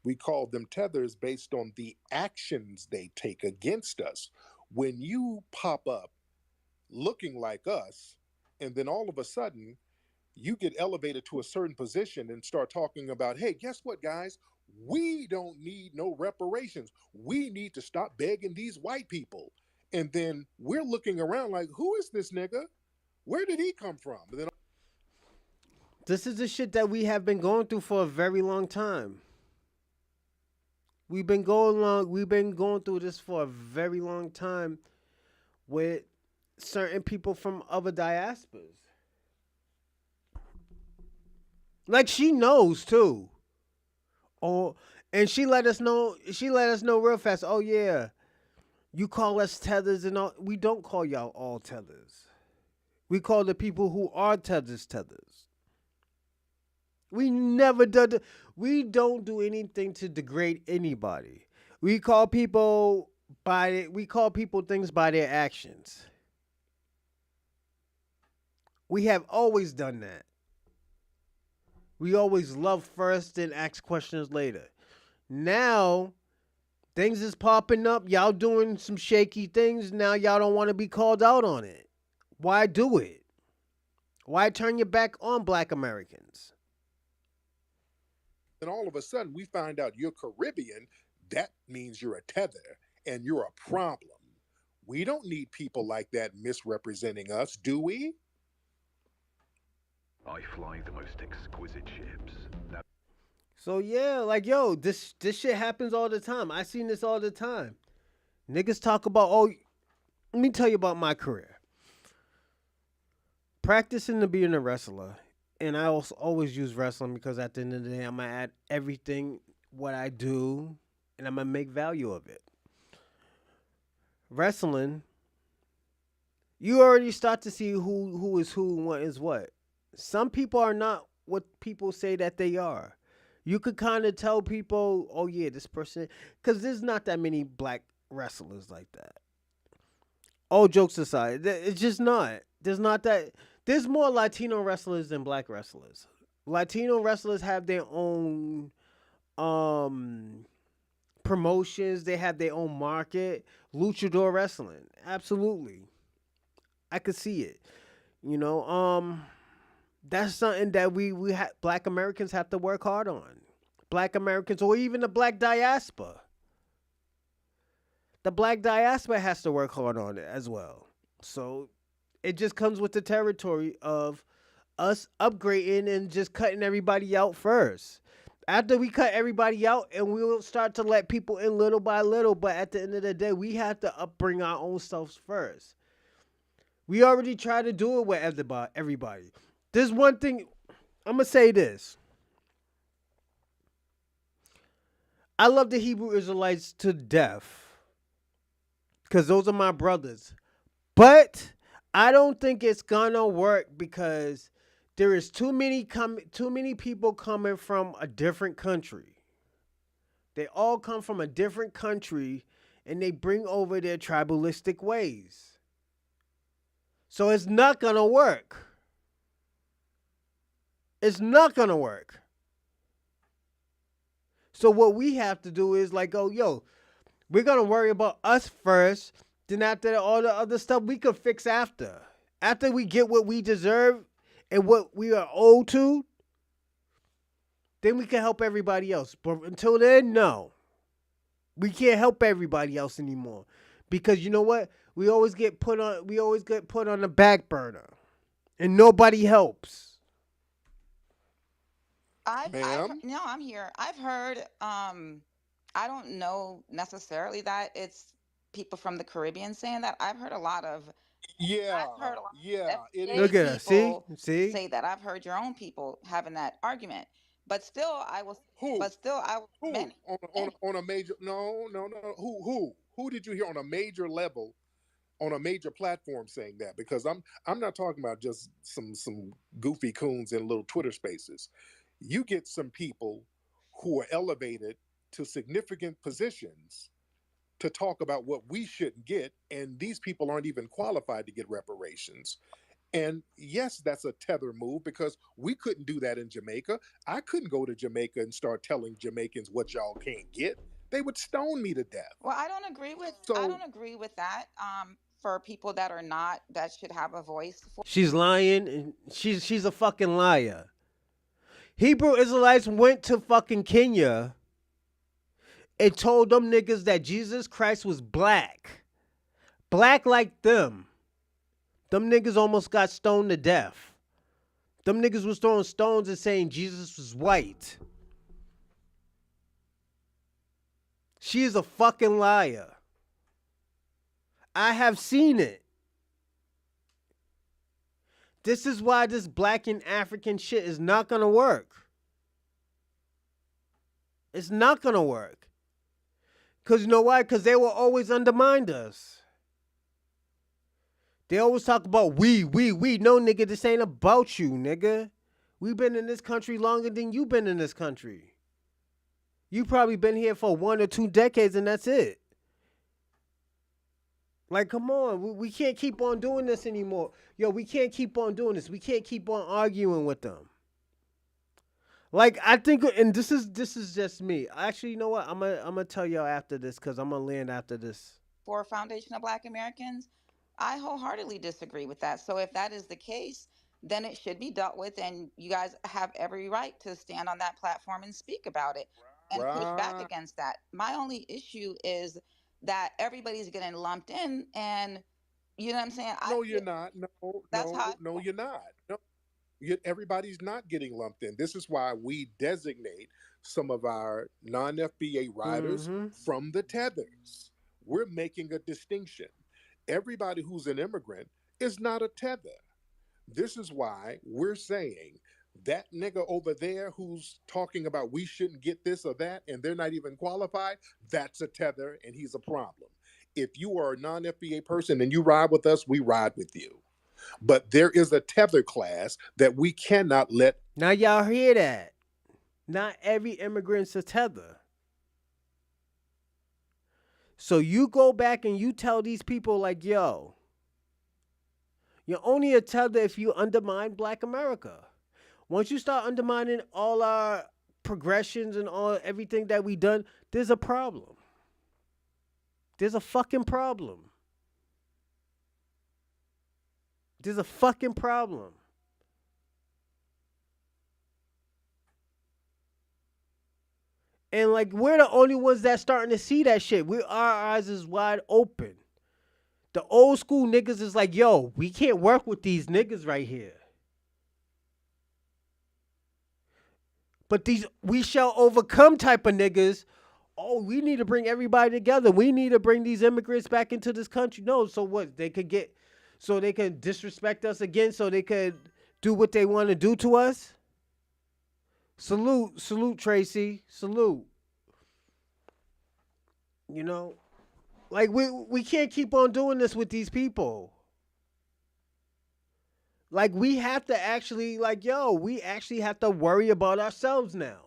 We call them tethers based on the actions they take against us. When you pop up looking like us, and then all of a sudden you get elevated to a certain position and start talking about, hey, guess what, guys? We don't need no reparations. We need to stop begging these white people. And then we're looking around like, who is this nigga? Where did he come from? And then, This is the shit that we have been going through for a very long time. We've been going through this for a very long time with certain people from other diasporas. Like she knows too. Oh, and she let us know real fast. Oh yeah, you call us tethers and all. We don't call y'all all tethers. We call the people who are tethers tethers. We never did. We don't do anything to degrade anybody. We call people we call people things by their actions. We have always done that. We always love first and ask questions later. Now things is popping up. Y'all doing some shaky things. Now y'all don't want to be called out on it. Why do it? Why turn your back on black Americans? And all of a sudden we find out you're Caribbean, that means you're a tether and you're a problem. We don't need people like that misrepresenting us, do we? I fly the most exquisite ships. That So yeah, like yo, this shit happens all the time. I seen this all the time. Niggas talk about, oh, let me tell you about my career. Practicing to being a wrestler, and I also always use wrestling because at the end of the day, I'm gonna add everything what I do, and I'm gonna make value of it. Wrestling, you already start to see who is who and what is what. Some people are not what people say that they are. You could kind of tell people, oh yeah, this person, because there's not that many black wrestlers like that. All jokes aside, it's just not. There's not that. There's more Latino wrestlers than black wrestlers. Latino wrestlers have their own promotions. They have their own market. Luchador wrestling, absolutely. I could see it. You know, that's something that black Americans have to work hard on. Black Americans, or even the black diaspora. The black diaspora has to work hard on it as well. So it just comes with the territory of us upgrading and just cutting everybody out first. After we cut everybody out, and we'll start to let people in little by little, but at the end of the day, we have to upbring our own selves first. We already tried to do it with everybody. There's one thing, I'm going to say this. I love the Hebrew Israelites to death because those are my brothers. But I don't think it's going to work because there is too many people coming from a different country. They all come from a different country and they bring over their tribalistic ways. So it's not going to work. It's not going to work. So what we have to do is like, oh, yo, we're going to worry about us first. Then after that, all the other stuff we could fix after. After we get what we deserve and what we are owed to, then we can help everybody else. But until then, no. We can't help everybody else anymore. Because you know what? We always get put on the back burner. And nobody helps. Ma'am? No, I'm here. I've heard, I don't know necessarily that it's people from the Caribbean saying that. Yeah, I've heard a lot yeah, of it FBA Look at is. us. See? people See? say that. I've heard your own people having that argument. But still, Who? Who? many, many. On a major, no, no, no. Who did you hear on a major level, on a major platform saying that? Because I'm not talking about just some goofy coons in little Twitter spaces. You get some people who are elevated to significant positions to talk about what we shouldn't get, and these people aren't even qualified to get reparations. And yes, that's a tether move because we couldn't do that in Jamaica. I couldn't go to Jamaica and start telling Jamaicans what y'all can't get. They would stone me to death. Well, I So, don't agree with that. For people that are not, that should have a voice for. She's lying and she's a fucking liar. Hebrew Israelites went to fucking Kenya and told them niggas that Jesus Christ was black. Black like them. Them niggas almost got stoned to death. Them niggas was throwing stones and saying Jesus was white. She is a fucking liar. I have seen it. This is why this black and African shit is not gonna work. It's not gonna work. Cause you know why? Cause they will always undermine us. They always talk about we. No, nigga, this ain't about you, nigga. We've been in this country longer than you've been in this country. You probably been here for 1 or 2 decades and that's it. Like, come on. We can't keep on doing this anymore. Yo, we can't keep on doing this. We can't keep on arguing with them. Like I think, and this is just me. Actually, you know what? I'm gonna tell y'all after this because I'm gonna land after this. For foundation of Black Americans, I wholeheartedly disagree with that. So if that is the case, then it should be dealt with, and you guys have every right to stand on that platform and speak about it and push back Right. against that. My only issue is that everybody's getting lumped in, and you know what I'm saying? I No, you're feel not. No, that's how I no, no, feel. you're not. No, everybody's not getting lumped in. This is why we designate some of our non FBA riders Mm-hmm. from the tethers. We're making a distinction. Everybody who's an immigrant is not a tether. This is why we're saying that nigga over there who's talking about we shouldn't get this or that and they're not even qualified, that's a tether and he's a problem. If you are a non FBA person and you ride with us, we ride with you. But there is a tether class that we cannot let. Now y'all hear that? Not every immigrant's a tether. So you go back and you tell these people like, yo, you're only a tether if you undermine Black America. Once you start undermining all our progressions and all everything that we done, there's a problem. There's a fucking problem. There's a fucking problem. And like we're the only ones that's starting to see that shit. Our eyes is wide open. The old school niggas is like, yo, we can't work with these niggas right here. But these we shall overcome type of niggas. Oh, we need to bring everybody together. We need to bring these immigrants back into this country. No, so what? So they can disrespect us again, so they could do what they want to do to us. Salute, Tracy, salute. You know, like we can't keep on doing this with these people. Like we have to actually, like, yo, we actually have to worry about ourselves now.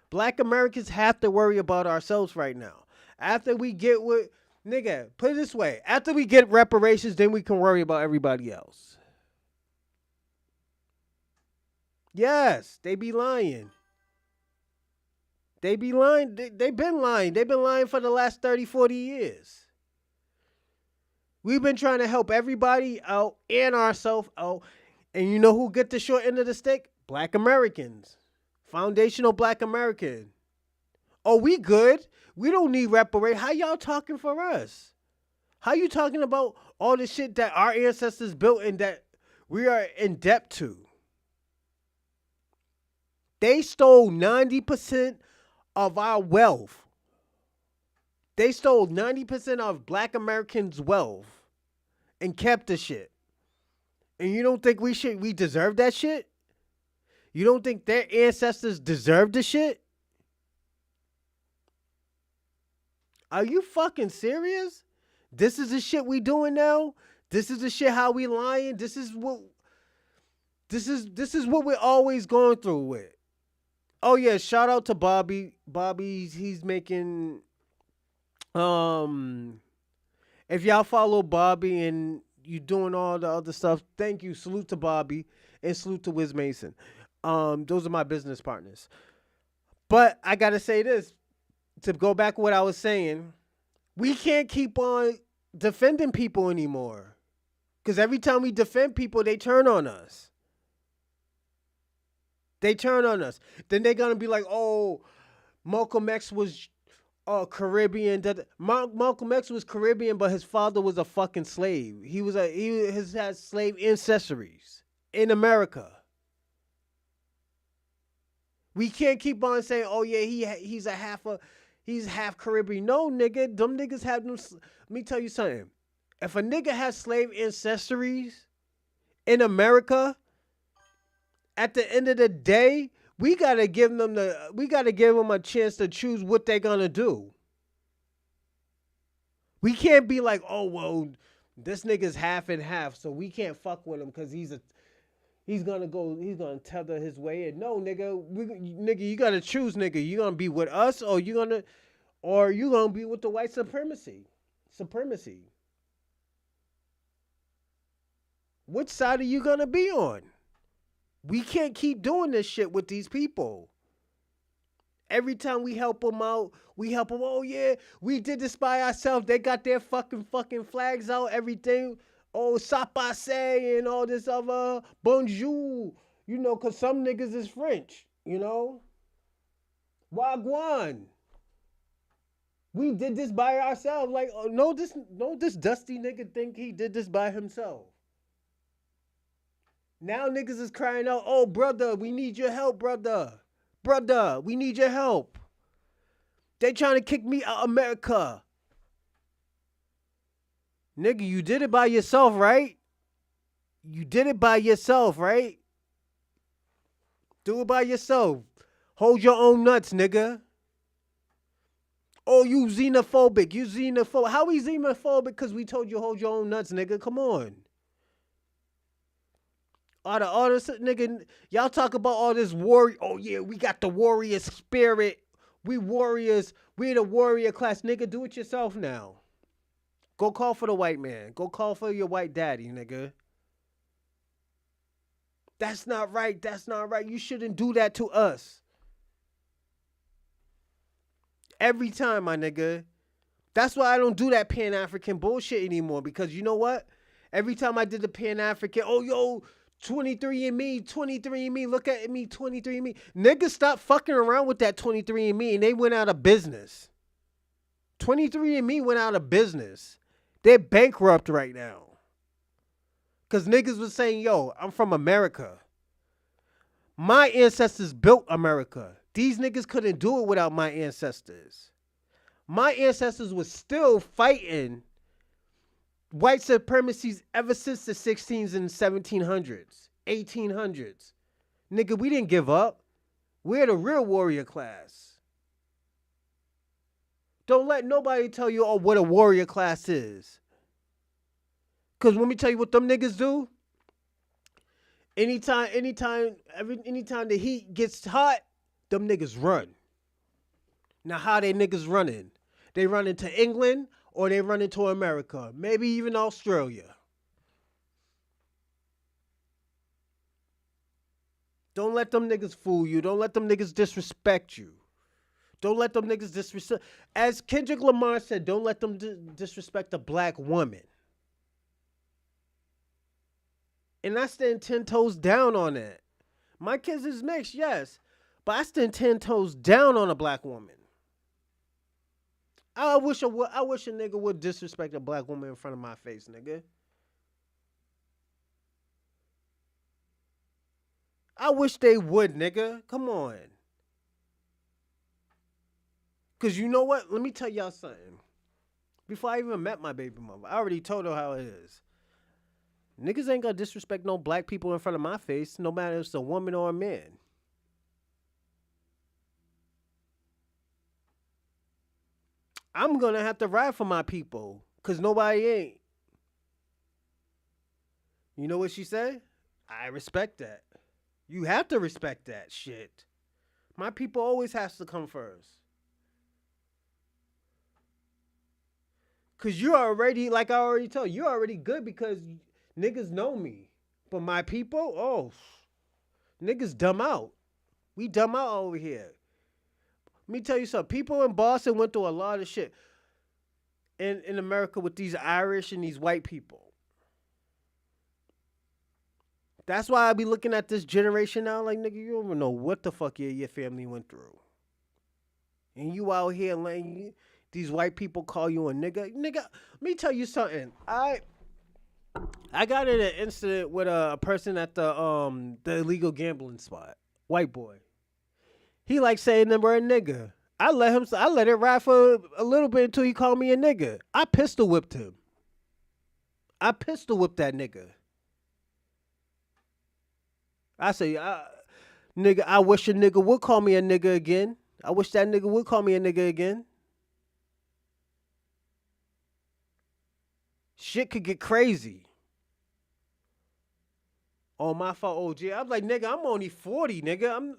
Black Americans have to worry about ourselves right now. After we get what, nigga, put it this way. After we get reparations, then we can worry about everybody else. Yes, they be lying. They be lying. They been lying. They've been lying for the last 30, 40 years. We've been trying to help everybody out and ourselves out. And you know who get the short end of the stick? Black Americans. Foundational Black American. Oh, we good. We don't need reparate. How y'all talking for us? How you talking about all the shit that our ancestors built and that we are in debt to? They stole 90% of our wealth. They stole 90% of Black Americans' wealth and kept the shit. And you don't think we deserve that shit? You don't think their ancestors deserve the shit? Are you fucking serious? This is the shit we doing now? This is the shit how we lying? This is what we're always going through with. Oh yeah, shout out to Bobby. He's making if y'all follow Bobby and you doing all the other stuff, thank you. Salute to Bobby and salute to Wiz Mason. Those are my business partners. But I gotta say this, to go back to what I was saying, we can't keep on defending people anymore. Because every time we defend people, they turn on us. They turn on us. Then they're gonna be like, oh, Malcolm X was Caribbean. Malcolm X was Caribbean, but his father was a fucking slave. He had slave ancestries in America. We can't keep on saying, oh yeah, he's half Caribbean. No, nigga, them niggas have them. Let me tell you something. If a nigga has slave ancestries in America, at the end of the day, we gotta give them a chance to choose what they're gonna do. We can't be like, oh well, this nigga's half and half, so we can't fuck with him because he's gonna tether his way in. No, nigga, you gotta choose, nigga. You gonna be with us or you gonna be with the white supremacy. Which side are you gonna be on? We can't keep doing this shit with these people. Every time we help them out, we help them. Oh yeah, we did this by ourselves. They got their fucking flags out, everything. Oh, sapase and all this other bonjour. You know, cause some niggas is French. You know, wagwan. We did this by ourselves. Like, oh, no, this dusty nigga think he did this by himself. Now niggas is crying out, oh brother, we need your help, brother. Brother, we need your help. They trying to kick me out of America. Nigga, you did it by yourself, right? You did it by yourself, right? Do it by yourself. Hold your own nuts, nigga. Oh, you xenophobic. You xenophobic. How we xenophobic? Because we told you hold your own nuts, nigga. Come on. All this, nigga, y'all talk about all this warrior. Oh, yeah, we got the warrior spirit. We warriors. We the warrior class. Nigga, do it yourself now. Go call for the white man. Go call for your white daddy, nigga. That's not right. That's not right. You shouldn't do that to us. Every time, my nigga. That's why I don't do that Pan-African bullshit anymore. Because you know what? Every time I did the Pan-African, oh, yo, 23andMe, look at me, 23andMe. Niggas stopped fucking around with that 23andMe and they went out of business. 23andMe went out of business. They're bankrupt right now. Because niggas was saying, yo, I'm from America. My ancestors built America. These niggas couldn't do it without my ancestors. My ancestors was still fighting white supremacies ever since the 16s and 1700s, 1800s. Nigga, we didn't give up. We're the real warrior class. Don't let nobody tell you, oh, what a warrior class is. Because let me tell you what them niggas do. Anytime the heat gets hot, them niggas run. Now, how they niggas running? They run into England or they run into America. Maybe even Australia. Don't let them niggas fool you. Don't let them niggas disrespect you. Don't let them niggas disrespect. As Kendrick Lamar said, don't let them disrespect a black woman. And I stand 10 toes down on that. My kids is mixed, yes. But I stand 10 toes down on a black woman. I wish a nigga would disrespect a black woman in front of my face, nigga. I wish they would, nigga. Come on. Because you know what? Let me tell y'all something. Before I even met my baby mother, I already told her how it is. Niggas ain't gonna disrespect no black people in front of my face, no matter if it's a woman or a man. I'm gonna have to ride for my people, because nobody ain't. You know what she said? I respect that. You have to respect that shit. My people always has to come first. Because you're already, like I already told you, you're already good because niggas know me. But my people, oh, niggas dumb out. We dumb out over here. Let me tell you something. People in Boston went through a lot of shit in America with these Irish and these white people. That's why I be looking at this generation now like, nigga, you don't even know what the fuck your family went through. And you out here letting these white people call you a nigga. Nigga, let me tell you something. I got in an incident with a person at the illegal gambling spot. White boy. He like saying the word nigga. I let it ride for a little bit until he called me a nigga. I pistol whipped him. I pistol whipped that nigga. I say, nigga, I wish a nigga would call me a nigga again. I wish that nigga would call me a nigga again. Shit could get crazy. On my fault, OG. I'm like, nigga, I'm only 40, nigga. I'm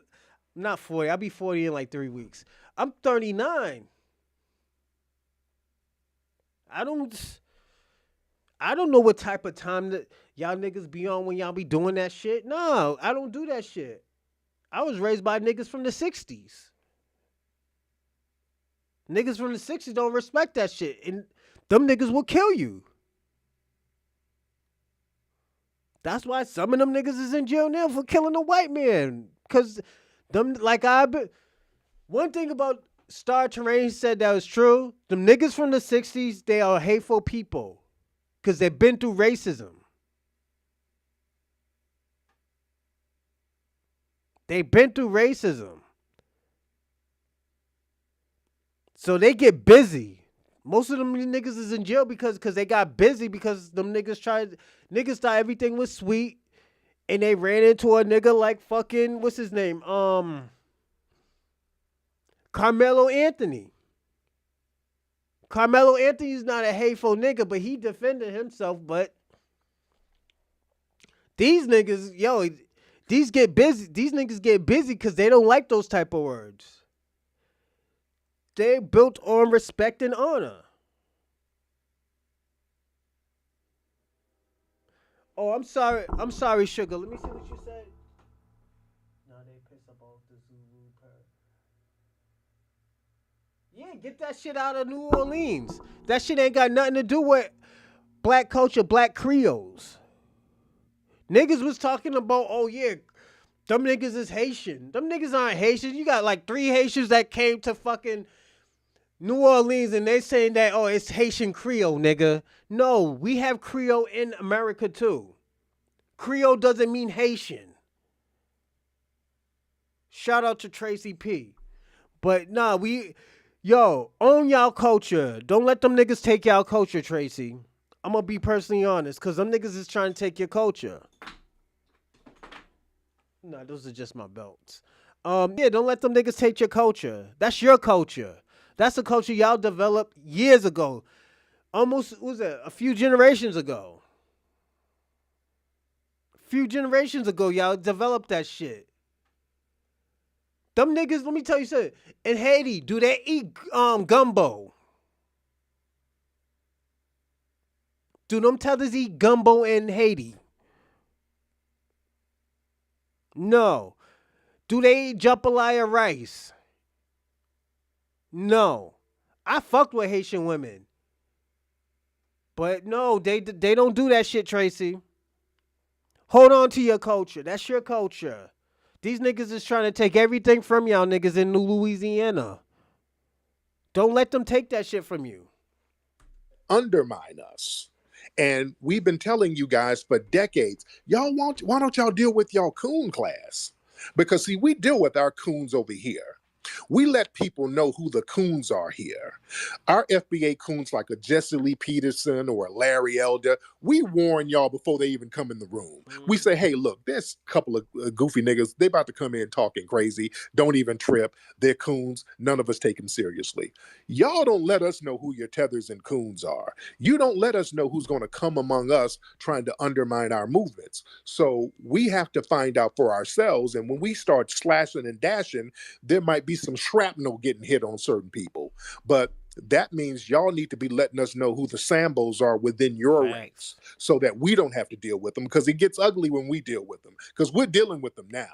not 40. I'll be 40 in like 3 weeks. I'm 39. I don't know what type of time that y'all niggas be on when y'all be doing that shit. No, I don't do that shit. I was raised by niggas from the 60s. Niggas from the 60s don't respect that shit. And them niggas will kill you. That's why some of them niggas is in jail now for killing a white man. Cause them one thing about Star Terrain said that was true. Them niggas from the 60s, they are hateful people. Cause they've been through racism. They've been through racism. So they get busy. Most of them niggas is in jail because they got busy because them niggas thought everything was sweet and they ran into a nigga like fucking, what's his name? Carmelo Anthony. Carmelo Anthony's not a hateful nigga, but he defended himself. But these niggas, these niggas get busy because they don't like those type of words. They built on respect and honor. Oh, I'm sorry, Sugar. Let me see what you said. No, they piss up off the Zulu part. Yeah, get that shit out of New Orleans. That shit ain't got nothing to do with black culture, black Creoles. Niggas was talking about, oh yeah, them niggas is Haitian. Them niggas aren't Haitian. You got like 3 Haitians that came to fucking New Orleans and they saying that, oh, it's Haitian Creole, nigga. No, we have Creole in America too. Creole doesn't mean Haitian. Shout out to Tracy P. But nah, own y'all culture. Don't let them niggas take y'all culture, Tracy. I'm gonna be personally honest, cause them niggas is trying to take your culture. Nah, those are just my belts. Yeah, don't let them niggas take your culture. That's your culture. That's a culture y'all developed years ago. Almost, what was it, a few generations ago. Y'all developed that shit. Them niggas, let me tell you something. In Haiti, do they eat gumbo? Do them tethers eat gumbo in Haiti? No. Do they eat jambalaya rice? No. I fucked with Haitian women. But no, they don't do that shit, Tracy. Hold on to your culture. That's your culture. These niggas is trying to take everything from y'all niggas in New Louisiana. Don't let them take that shit from you. Undermine us. And we've been telling you guys for decades, why don't y'all deal with y'all coon class? Because see, we deal with our coons over here. We let people know who the coons are here. Our FBA coons like a Jesse Lee Peterson or a Larry Elder, we warn y'all before they even come in the room. We say, hey, look, there's a couple of goofy niggas. They about to come in talking crazy. Don't even trip. They're coons. None of us take them seriously. Y'all don't let us know who your tethers and coons are. You don't let us know who's going to come among us trying to undermine our movements. So we have to find out for ourselves. And when we start slashing and dashing, there might be some shrapnel getting hit on certain people. But that means y'all need to be letting us know who the Sambos are within your ranks so that we don't have to deal with them, because it gets ugly when we deal with them, because we're dealing with them now.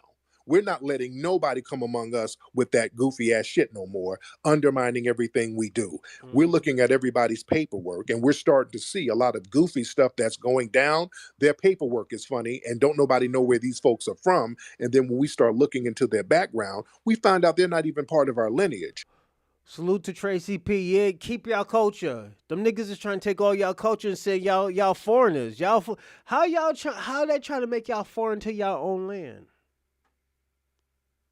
We're not letting nobody come among us with that goofy ass shit no more, undermining everything we do. We're looking at everybody's paperwork and we're starting to see a lot of goofy stuff that's going down. Their paperwork is funny and don't nobody know where these folks are from. And then when we start looking into their background, we find out they're not even part of our lineage. Salute to Tracy P. Yeah, keep y'all culture. Them niggas is trying to take all y'all culture and say y'all foreigners. How they trying to make y'all foreign to y'all own land?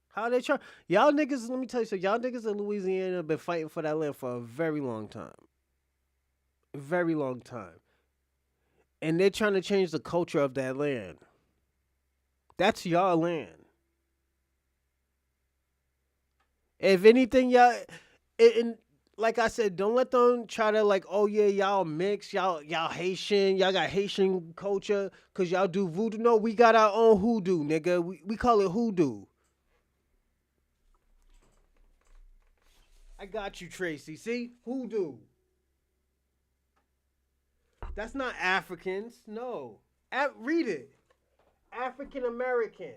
How they try? Y'all niggas, let me tell you something. Y'all niggas in Louisiana have been fighting for that land for a very long time. A very long time. And they're trying to change the culture of that land. That's y'all land. If anything, y'all, and like I said, don't let them try to like, oh yeah, y'all mix, y'all Haitian, y'all got Haitian culture, cause y'all do voodoo. No, we got our own hoodoo, nigga. We call it hoodoo. I got you, Tracy. See? Hoodoo. That's not Africans. No. Read it. African American.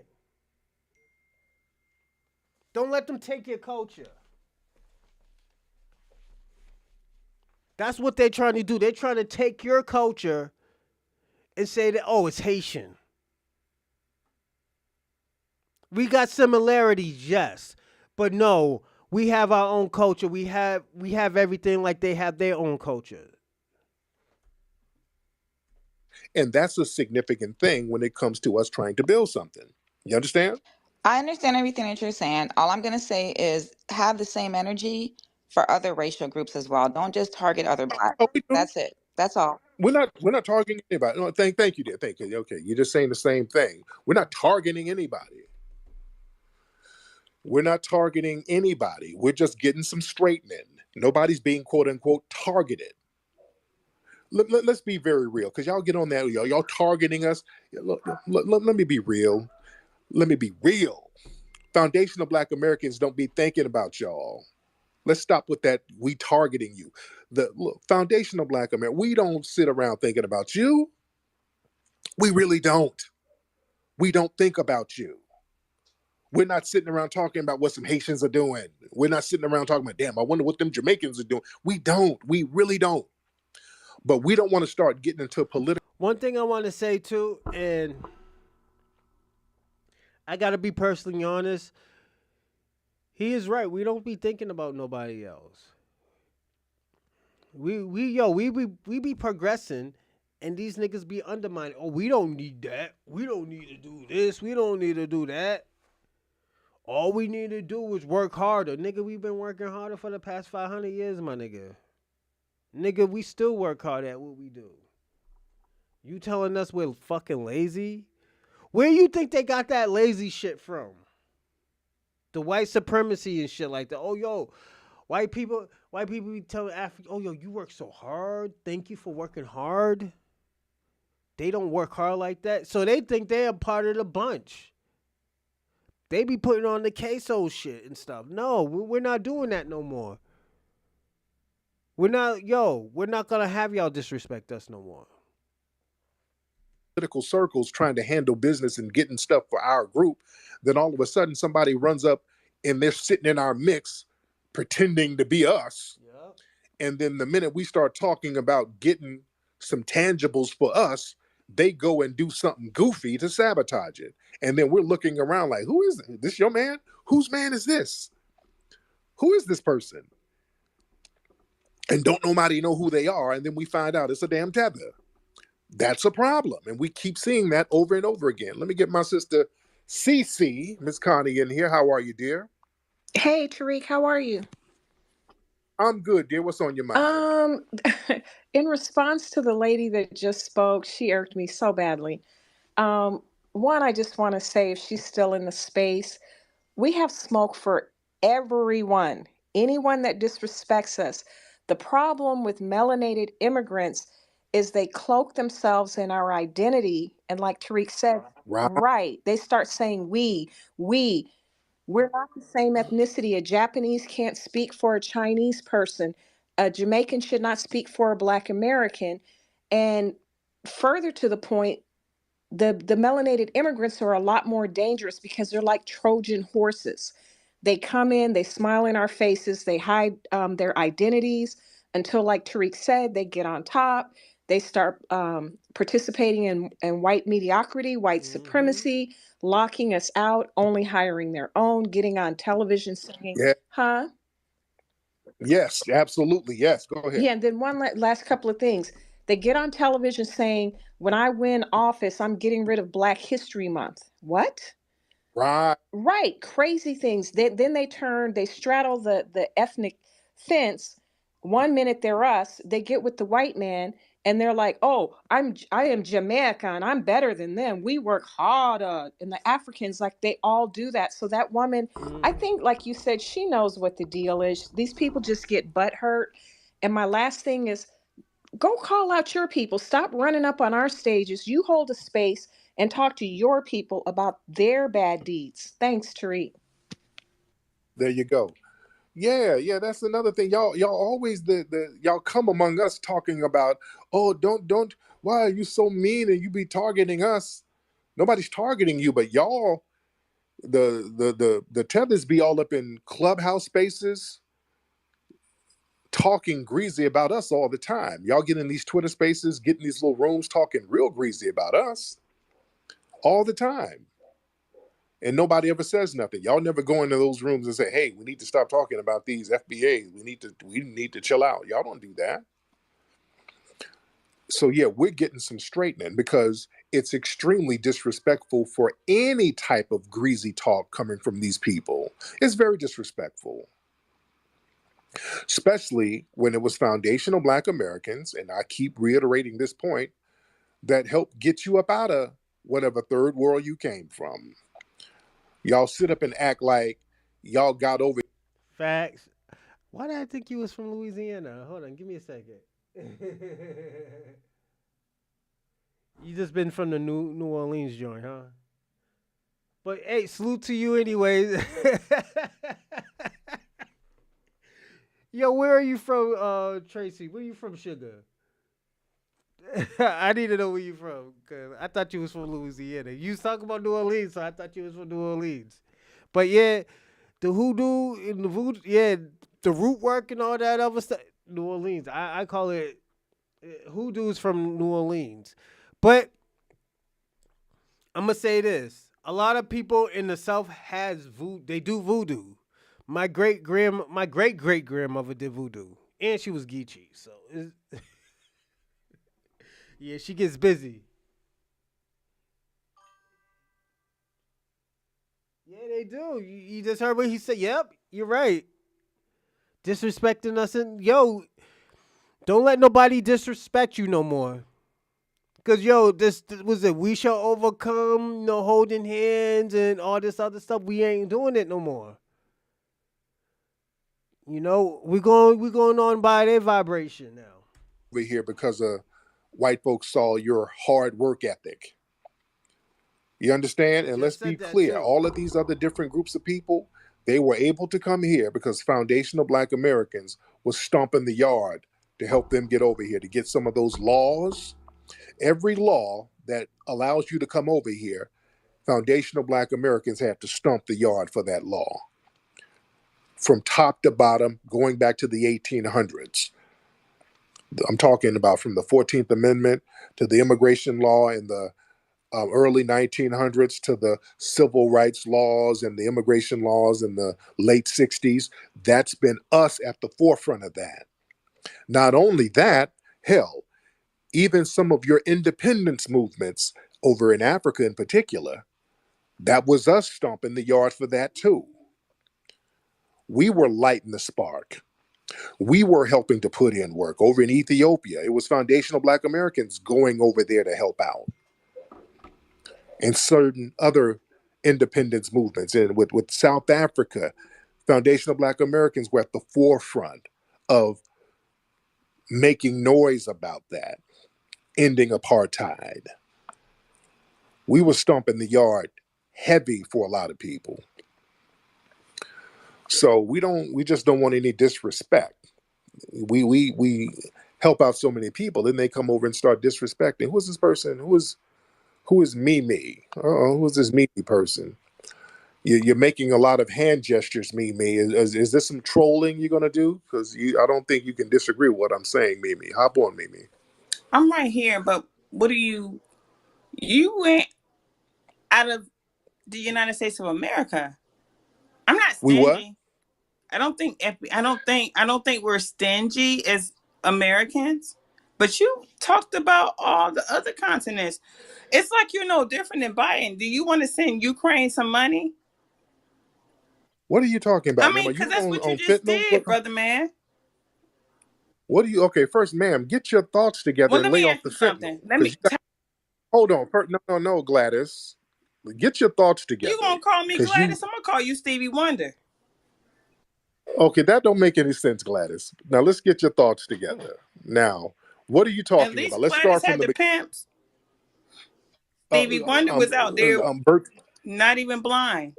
Don't let them take your culture. That's what they're trying to do. They're trying to take your culture and say that, oh, it's Haitian. We got similarities, yes, but no, we have our own culture. We have everything like they have their own culture. And that's a significant thing when it comes to us trying to build something. You understand? I understand everything that you're saying. All I'm going to say is have the same energy for other racial groups as well. Don't just target other black. Oh, we do. That's it. That's all. We're not targeting anybody. No, thank you, dear. Thank you. Okay, you're just saying the same thing. We're not targeting anybody. We're not targeting anybody. We're just getting some straightening. Nobody's being quote unquote targeted. Let's be very real, because y'all get on that. Y'all targeting us. Let me be real. Let me be real. Foundational Black Americans don't be thinking about y'all. Let's stop with that. We targeting you. Foundational Black America. We don't sit around thinking about you. We really don't. We don't think about you. We're not sitting around talking about what some Haitians are doing. We're not sitting around talking about, damn, I wonder what them Jamaicans are doing. We don't. We really don't. But we don't want to start getting into political. One thing I want to say too, and I gotta be personally honest, he is right. We don't be thinking about nobody else. We be progressing, and these niggas be undermining. Oh, we don't need that. We don't need to do this. We don't need to do that. All we need to do is work harder. Nigga, we've been working harder for the past 500 years, my nigga. Nigga, we still work hard at what we do. You telling us we're fucking lazy? Where you think they got that lazy shit from? The white supremacy and shit like that. Oh, yo, white people be telling Africa, oh, yo, you work so hard. Thank you for working hard. They don't work hard like that. So they think they're a part of the bunch. They be putting on the queso shit and stuff. No, we're not doing that no more. We're not going to have y'all disrespect us no more. Political circles trying to handle business and getting stuff for our group, then all of a sudden somebody runs up and they're sitting in our mix pretending to be us. Yep. And then the minute we start talking about getting some tangibles for us, they go and do something goofy to sabotage it. And then we're looking around like, who is this? Your man? Whose man is this? Who is this person? And don't nobody know who they are. And then we find out it's a damn tether. That's a problem. And we keep seeing that over and over again. Let me get my sister Cece, Miss Connie, in here. How are you, dear? Hey, Tariq, how are you? I'm good, dear. What's on your mind? In response to the lady that just spoke, she irked me so badly. One, I just want to say, if she's still in the space, we have smoke for everyone, anyone that disrespects us. The problem with melanated immigrants is they cloak themselves in our identity. And like Tariq said, right, they start saying we. We're not the same ethnicity. A Japanese can't speak for a Chinese person. A Jamaican should not speak for a Black American. And further to the point, the melanated immigrants are a lot more dangerous because they're like Trojan horses. They come in, they smile in our faces, they hide their identities until, like Tariq said, they get on top. They start participating in white mediocrity, white supremacy, locking us out, only hiring their own, getting on television saying, huh? Yes, absolutely. Yes, go ahead. Yeah, and then one last couple of things. They get on television saying, when I win office, I'm getting rid of Black History Month. What? Right. Crazy things. Then they straddle the ethnic fence. 1 minute they're us, they get with the white man and they're like, oh, I am Jamaican, I'm better than them. We work harder. And the Africans, like, they all do that. So that woman, I think, like you said, she knows what the deal is. These people just get butt hurt. And my last thing is, go call out your people. Stop running up on our stages. You hold a space and talk to your people about their bad deeds. Thanks, Tariq. There you go. Yeah, that's another thing. Y'all always y'all come among us talking about, oh, don't why are you so mean and you be targeting us? Nobody's targeting you, but y'all, the tethers be all up in clubhouse spaces, talking greasy about us all the time. Y'all get in these Twitter spaces, get in these little rooms talking real greasy about us all the time. And nobody ever says nothing. Y'all never go into those rooms and say, hey, we need to stop talking about these FBAs. We need to chill out. Y'all don't do that. So yeah, we're getting some straightening because it's extremely disrespectful for any type of greasy talk coming from these people. It's very disrespectful, especially when it was foundational Black Americans, and I keep reiterating this point, that helped get you up out of whatever third world you came from. Y'all sit up and act like y'all got over. Facts. Why did I think you was from Louisiana? Hold on, give me a second. You just been from the New Orleans joint, huh? But hey, salute to you anyways. Yo, where are you from, Tracy? Where you from, Sugar? I need to know where you from, cause I thought you was from Louisiana. You was talking about New Orleans, so I thought you was from New Orleans. But yeah, the hoodoo and the voodoo, yeah, the root work and all that other stuff. New Orleans. I call it hoodoo's from New Orleans. But I'm gonna say this: a lot of people in the South has voodoo. They do voodoo. My great grandmother did voodoo, and she was Geechee. So yeah, she gets busy. Yeah, they do. You just heard what he said. Yep, you're right. Disrespecting us, and yo, don't let nobody disrespect you no more. Cause yo, this was it. We shall overcome. No holding hands and all this other stuff. We ain't doing it no more. We going on by their vibration now. over here because white folks saw your hard work ethic. You understand? And let's Just be said that clear, too. all of these other different groups of people, they were able to come here because foundational Black Americans was stomping the yard to help them get over here, to get some of those laws. Every law that allows you to come over here, foundational Black Americans had to stomp the yard for that law. From top to bottom, going back to the 1800s. I'm talking about from the 14th Amendment to the immigration law in the early 1900s to the civil rights laws and the immigration laws in the late 60s. That's been us at the forefront of that. Not only that, hell, even some of your independence movements over in Africa in particular, that was us stomping the yard for that too. We were lighting the spark. We were helping to put in work. Over in Ethiopia, it was foundational Black Americans going over there to help out. And certain other independence movements. And with South Africa, foundational Black Americans were at the forefront of making noise about that, ending apartheid. We were stomping the yard heavy for a lot of people. So we just don't want any disrespect. We help out so many people, then they come over and start disrespecting. Who's this person? Who is Mimi? Oh, who's this Mimi person? You're making a lot of hand gestures, Mimi. Is this some trolling you're gonna do? Because I don't think you can disagree with what I'm saying, Mimi. Hop on, Mimi. I'm right here, but what do you went out of the United States of America? I'm not We what? stingy. I don't think we're stingy as Americans. But you talked about all the other continents. It's like you're no different than Biden. Do you want to send Ukraine some money? What are you talking I about, ma'am? mean, Are because you that's what you on just fentanyl? did, brother man. What do you? Okay, first, ma'am, get your thoughts together Well, and let lay me off ask the you something. fentanyl. Because hold on. No, Gladys. Get your thoughts You together. gonna call me Because you Gladys? I'm gonna call you Stevie Wonder. okay, that don't make any sense, Gladys. Now let's get your thoughts together. Now, what are you At talking about? least Let's Gladys start from had the the beginning. pimps. Stevie Wonder was out there, Bert. not even blind.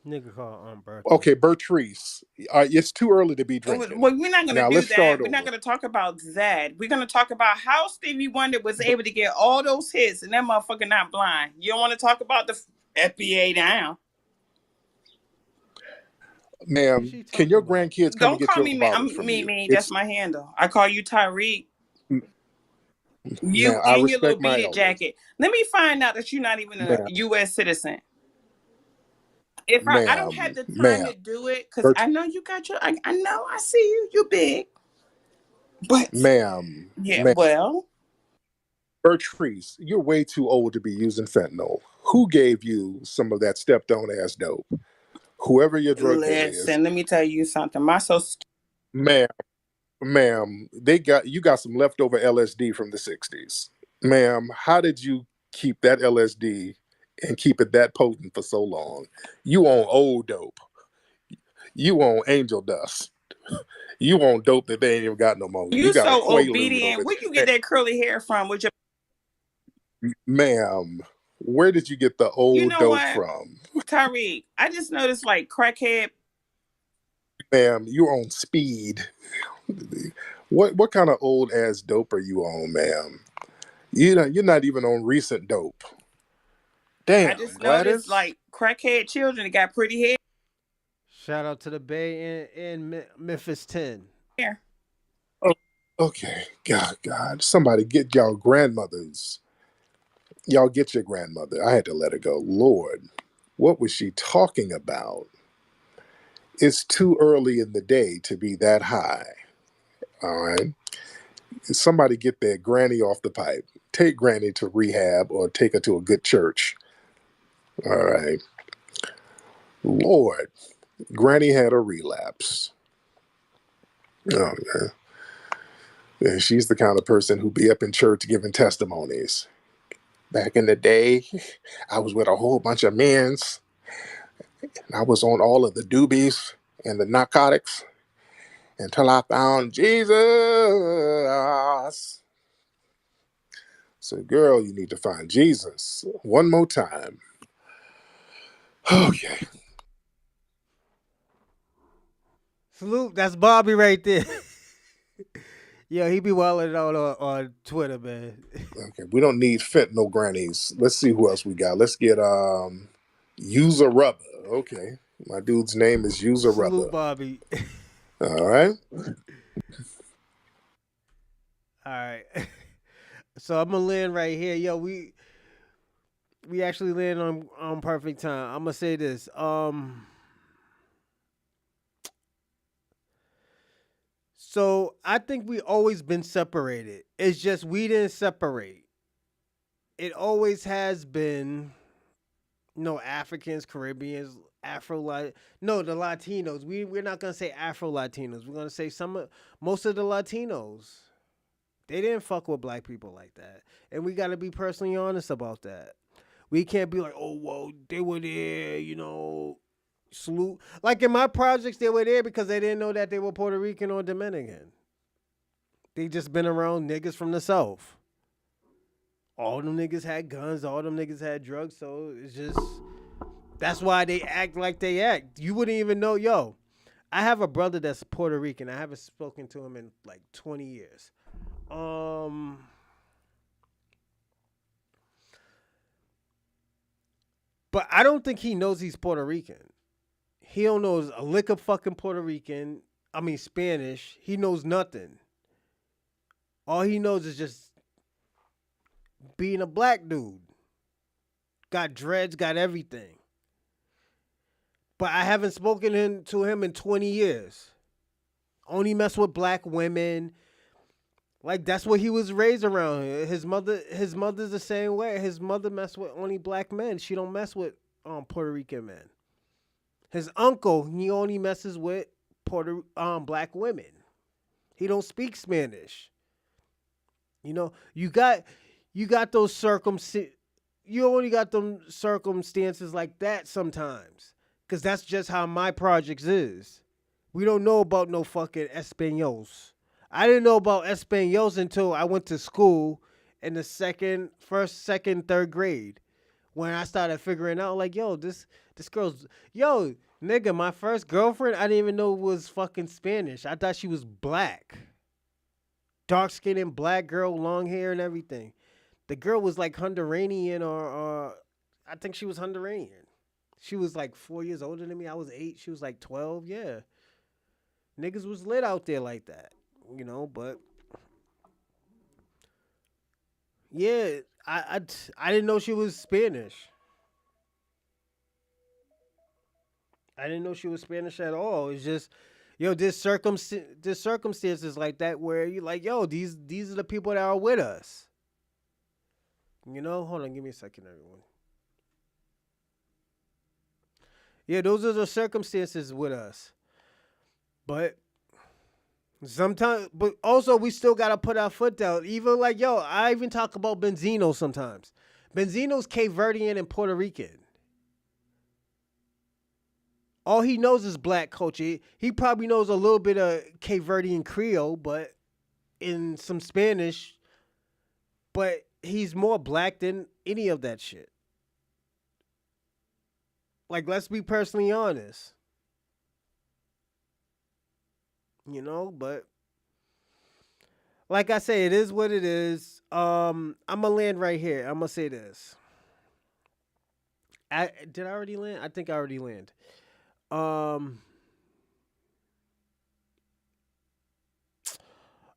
Nigga called Aunt Bertha. Okay, Bertrice. It's too early to be Well, drinking. we're not going to Now do let's that. start We're not over. going to talk about that. We're going to talk about how Stevie Wonder was able to get all those hits and that motherfucker not blind. You don't want to talk about the FBA now. Who's Ma'am, she can talking your about? grandkids come and Don't get call your me me. bottles I'm from me you? me. That's It's my handle. I call you Tyreek. You ma'am, I in your little respect my beaded elders. jacket. Let me find out that you're not even a Ma'am, U.S. citizen. If I don't have the time ma'am, to do it, because Bert, I know you got your. I know I see you. You big, but yeah. ma'am, Well, Bertrice, you're way too old to be using fentanyl. Who gave you some of that stepped on ass dope? Whoever your drug dealer is, listen. Let me tell you something. My social ma'am, ma'am, you got some leftover LSD from the '60s, ma'am. How did you keep that LSD and keep it that potent for so long? You on old dope. You on angel dust. You on dope that they ain't even got no more. You You got a so quaalude over obedient. Where you there. get that curly hair from? With your, Ma'am, where did you get the you old know dope what, from? Tyreek? I just noticed like crackhead. Ma'am, you're on speed. What kind of old ass dope are you on, ma'am? You're not even on recent dope. I Damn, just noticed Gladys. like crackhead children that got pretty Shout out to the Bay in Memphis 10. hair. Oh, okay, God, somebody get y'all grandmothers. Y'all get your grandmother. I had to let her go. Lord, what was she talking about? It's too early in the day to be that high. All right. Somebody get their granny off the pipe. Take granny to rehab or take her to a good church. All right. Lord, granny had a relapse. Oh, yeah. And she's the kind of person who be up in church giving testimonies. Back in the day, I was with a whole bunch of men's. And I was on all of the doobies and the narcotics until I found Jesus. So, girl, you need to find Jesus one more time. Okay. Salute, that's Bobby right there. Yo, he be wilding out on Twitter, man. Okay. We don't need fentanyl grannies. Let's see who else we got. Let's get User Rubber. Okay. My dude's name is User Salute, Rubber. Bobby. All right. All right. So I'm gonna land right here. Yo, we actually land on perfect time. I'm gonna say this. So I think we always been separated. It's just we didn't separate. It always has been no Africans, Caribbeans, no, the Latinos. We're not gonna say Afro Latinos. We're gonna say most of the Latinos. They didn't fuck with black people like that. And we gotta be personally honest about that. We can't be like, oh well, they were there, salute. Like in my projects, they were there because they didn't know that they were Puerto Rican or Dominican. They just been around niggas from the South. All them niggas had guns, all them niggas had drugs, so it's just that's why they act like they act. You wouldn't even know, yo. I have a brother that's Puerto Rican. I haven't spoken to him in like 20 years. But I don't think he knows he's Puerto Rican. He don't know a lick of fucking Puerto Rican. I mean Spanish. He knows nothing. All he knows is just being a black dude. Got dreads, got everything. But I haven't spoken to him in 20 years. Only mess with black women. Like that's what he was raised around. His mother's the same way. His mother mess with only black men. She don't mess with Puerto Rican men. His uncle, he only messes with black women. He don't speak Spanish. You got those you only got them circumstances like that sometimes. Cause that's just how my projects is. We don't know about no fucking Españols. I didn't know about Españols until I went to school in the first, second, third grade. When I started figuring out, like, yo, this girl's, yo, nigga, my first girlfriend, I didn't even know was fucking Spanish. I thought she was black. Dark skinned and black girl, long hair and everything. The girl was like Honduranian or I think she was Honduranian. She was like 4 years older than me. I was 8. She was like 12. Yeah. Niggas was lit out there like that, but yeah, I didn't know she was Spanish. I didn't know she was Spanish at all. It's just, there's circumstances like that where you like, these are the people that are with us. Hold on, give me a second, everyone. Yeah, those are the circumstances with us. But sometimes, but also we still gotta put our foot down. Even like, I even talk about Benzino sometimes. Benzino's Cape Verdean and Puerto Rican. All he knows is black culture. He probably knows a little bit of Cape Verdean Creole, but in some Spanish. But he's more black than any of that shit. Like, let's be personally honest. But like I say, it is what it is. I'm gonna land right here. I'm gonna say this. Did I already land? I think I already landed. I'm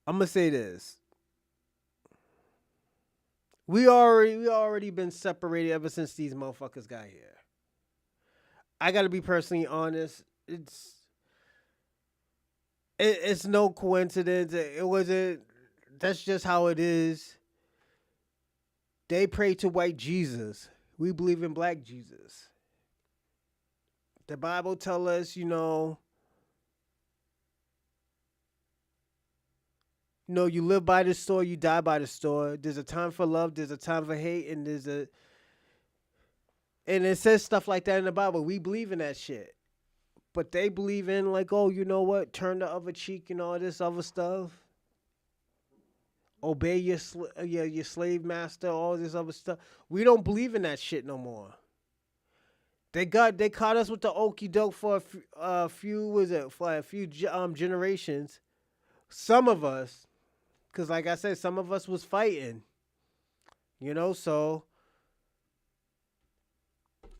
gonna say this. We already been separated ever since these motherfuckers got here. I gotta be personally honest. It's no coincidence. It wasn't. That's just how it is. They pray to white Jesus. We believe in black Jesus. The Bible tells us, you live by the sword, you die by the sword. There's a time for love, there's a time for hate, and and it says stuff like that in the Bible. We believe in that shit. But they believe in like, oh, you know what? Turn the other cheek and all this other stuff. Obey your slave master, all this other stuff. We don't believe in that shit no more. They caught us with the okie doke for a few generations. Some of us, because like I said, some of us was fighting. So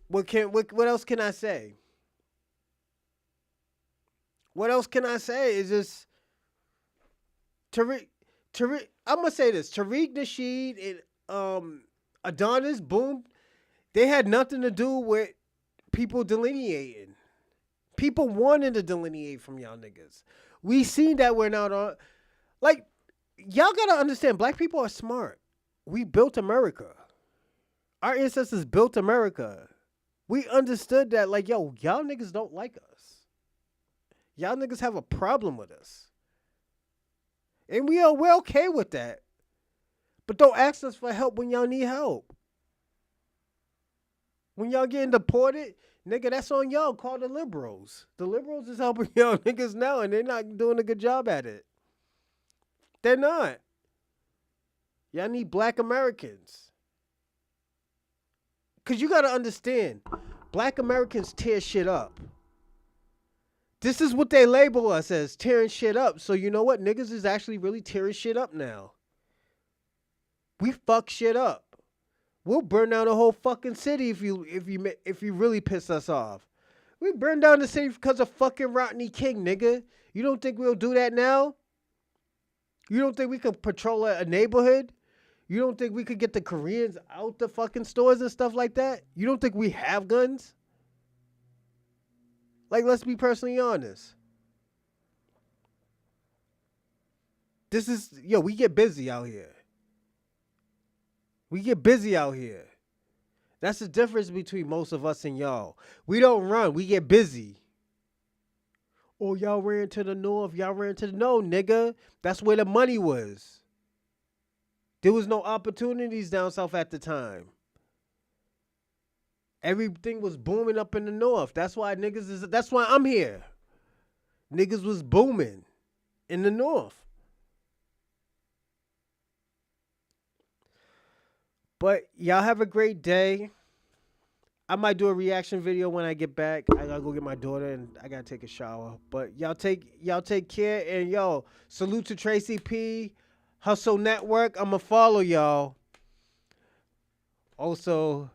what else can I say? What else can I say? Is just Tariq. I'm gonna say this: Tariq Nasheed and Adonis Boom, they had nothing to do with people delineating. People wanted to delineate from y'all niggas. We seen that we're not on. Like, y'all gotta understand, black people are smart. We built America. Our ancestors built America. We understood that, like, y'all niggas don't like us. Y'all niggas have a problem with us. And we're okay with that. But don't ask us for help when y'all need help. When y'all getting deported, nigga, that's on y'all. Call the liberals. The liberals is helping y'all niggas now, and they're not doing a good job at it. They're not. Y'all need black Americans. Because you got to understand, black Americans tear shit up. This is what they label us as, tearing shit up. So you know what? Niggas is actually really tearing shit up now. We fuck shit up. We'll burn down the whole fucking city if you really piss us off. We burn down the city because of fucking Rodney King, nigga. You don't think we'll do that now? You don't think we could patrol a neighborhood? You don't think we could get the Koreans out the fucking stores and stuff like that? You don't think we have guns? Like, let's be personally honest. We get busy out here. We get busy out here. That's the difference between most of us and y'all. We don't run. We get busy. Oh, y'all ran to the north. Y'all ran to the... No, nigga. That's where the money was. There was no opportunities down south at the time. Everything was booming up in the north. That's why I'm here. Niggas was booming in the north. But y'all have a great day. I might do a reaction video when I get back. I gotta go get my daughter and I gotta take a shower. But y'all take care, and salute to Tracy P. Hustle Network. I'ma follow y'all. Also,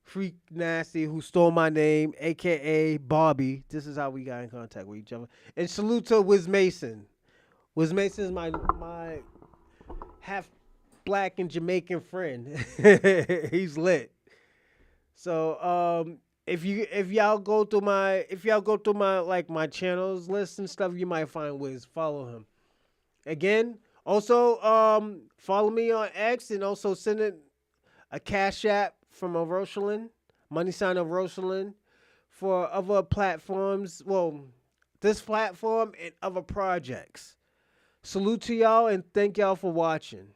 Freak Nasty, who stole my name, aka Bobby. This is how we got in contact with each other. And salute to Wiz Mason. Wiz Mason is my half black and Jamaican friend. He's lit. So if y'all go through my like my channels list and stuff, you might find Wiz. Follow him. Again, also follow me on X and also send it a cash app from a Rosalind, money sign of Rosalind, for other platforms. Well, this platform and other projects. Salute to y'all and thank y'all for watching.